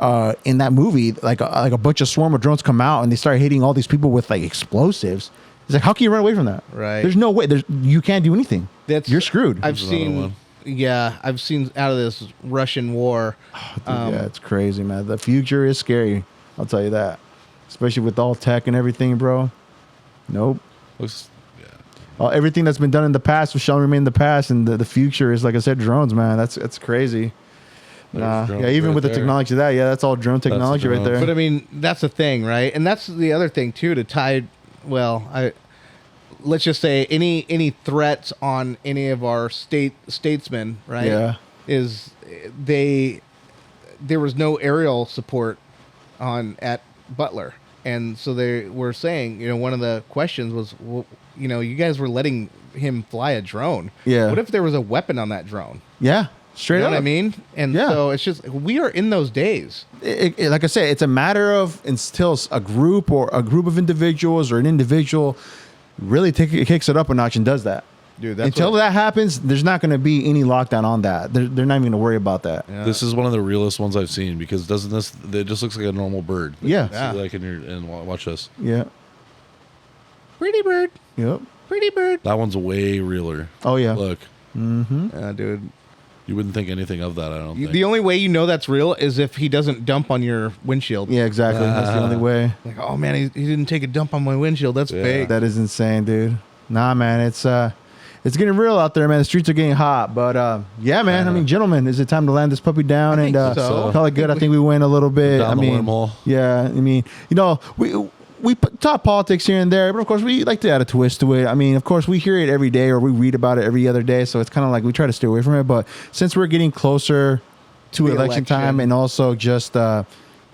in that movie, like a bunch of swarm of drones come out and they start hitting all these people with like explosives. It's like, how can you run away from that? Right. There's no way. You can't do anything. You're screwed. I've There's another seen. one. Yeah, I've seen out of this Russian war. Yeah, it's crazy, man. The future is scary. I'll tell you that. Especially with all tech and everything, bro. Nope. Looks, yeah. Everything that's been done in the past shall remain in the past, and the future is, like I said, drones, man. That's crazy. There's drones Yeah, even right with the there. technology of that, yeah, that's all drone technology right drones. there. But I mean, that's the thing, right? And that's the other thing too. To tie, let's just say any threats on any of our statesmen, right? Yeah. Is there was no aerial support at Butler, and so they were saying, one of the questions was, well, you guys were letting him fly a drone. Yeah. What if there was a weapon on that drone? Yeah, straight You know up. what I mean? And Yeah. so it's just we are in those days. Like I said, it's a matter of until a group of individuals or an individual really kicks it up a notch and does that. Dude, that's Until what- that happens, there's not going to be any lockdown on that. They're not even going to worry about that. Yeah. This is one of the realest ones I've seen because it just looks like a normal bird. Yeah. Yeah. See, like watch this. Yeah. Pretty bird. Yep. Pretty bird. That one's way realer. Oh yeah. Look. Dude. You wouldn't think anything of that, I don't think. The only way you know that's real is if he doesn't dump on your windshield. Yeah, exactly. That's the only way. Like, oh man, he didn't take a dump on my windshield. That's fake. That is insane, dude. Nah, man, it's getting real out there, man. The streets are getting hot, but yeah, man. I mean, gentlemen, is it time to land this puppy down I and think so. call it good? I think we went a little bit. Down the wormhole. Yeah, I mean, we talk politics here and there, but of course we like to add a twist to it. I mean, of course we hear it every day or we read about it every other day, so it's kind of like we try to stay away from it. But since we're getting closer to The election time, election. and also just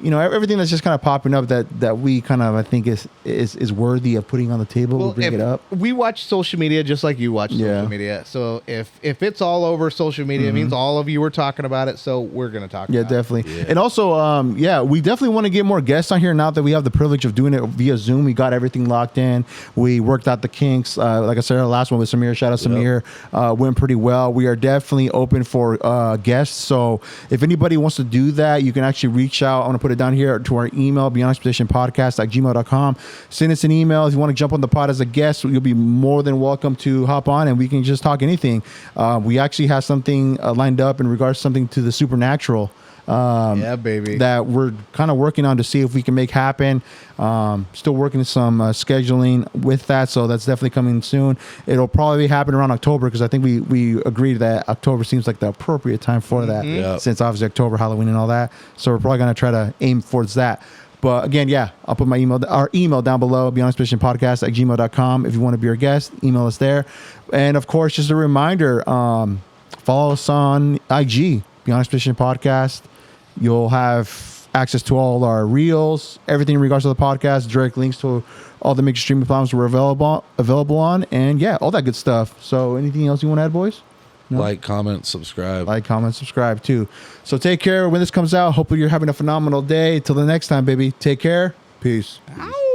everything that's just kind of popping up that we kind of I think is worthy of putting on the table, we bring it up. We watch social media just like you watch Yeah. social media. So if it's all over social media, it means all of you were talking about it. So we're gonna talk. Yeah, about definitely. Yeah. And also, we definitely want to get more guests on here now that we have the privilege of doing it via Zoom. We got everything locked in. We worked out the kinks. Like I said, our last one with Samir, shout out Samir, went pretty well. We are definitely open for guests. So if anybody wants to do that, you can actually reach out. I want to put it down here to our email, beyondexpeditionpodcast@gmail.com. Send us an email. If you want to jump on the pod as a guest, you'll be more than welcome to hop on and we can just talk anything. We actually have something lined up in regards to something to the supernatural. Yeah, baby. That we're kind of working on to see if we can make happen. Still working some scheduling with that, so that's definitely coming soon. It'll probably happen around October because I think we agreed that October seems like the appropriate time for that, Yep. since obviously October, Halloween, and all that. So we're probably gonna try to aim towards that. But again, I'll put our email down below, beyondexpeditionpodcast@gmail.com. If you want to be our guest, email us there. And of course, just a reminder, follow us on IG, Beyond Expedition Podcast. You'll have access to all our reels, everything in regards to the podcast, direct links to all the major streaming platforms we're available on, and all that good stuff. So anything else you want to add, boys? No? Like, comment, subscribe. Like, comment, subscribe too. So take care when this comes out. Hopefully you're having a phenomenal day. Till the next time, baby. Take care. Peace. Ow.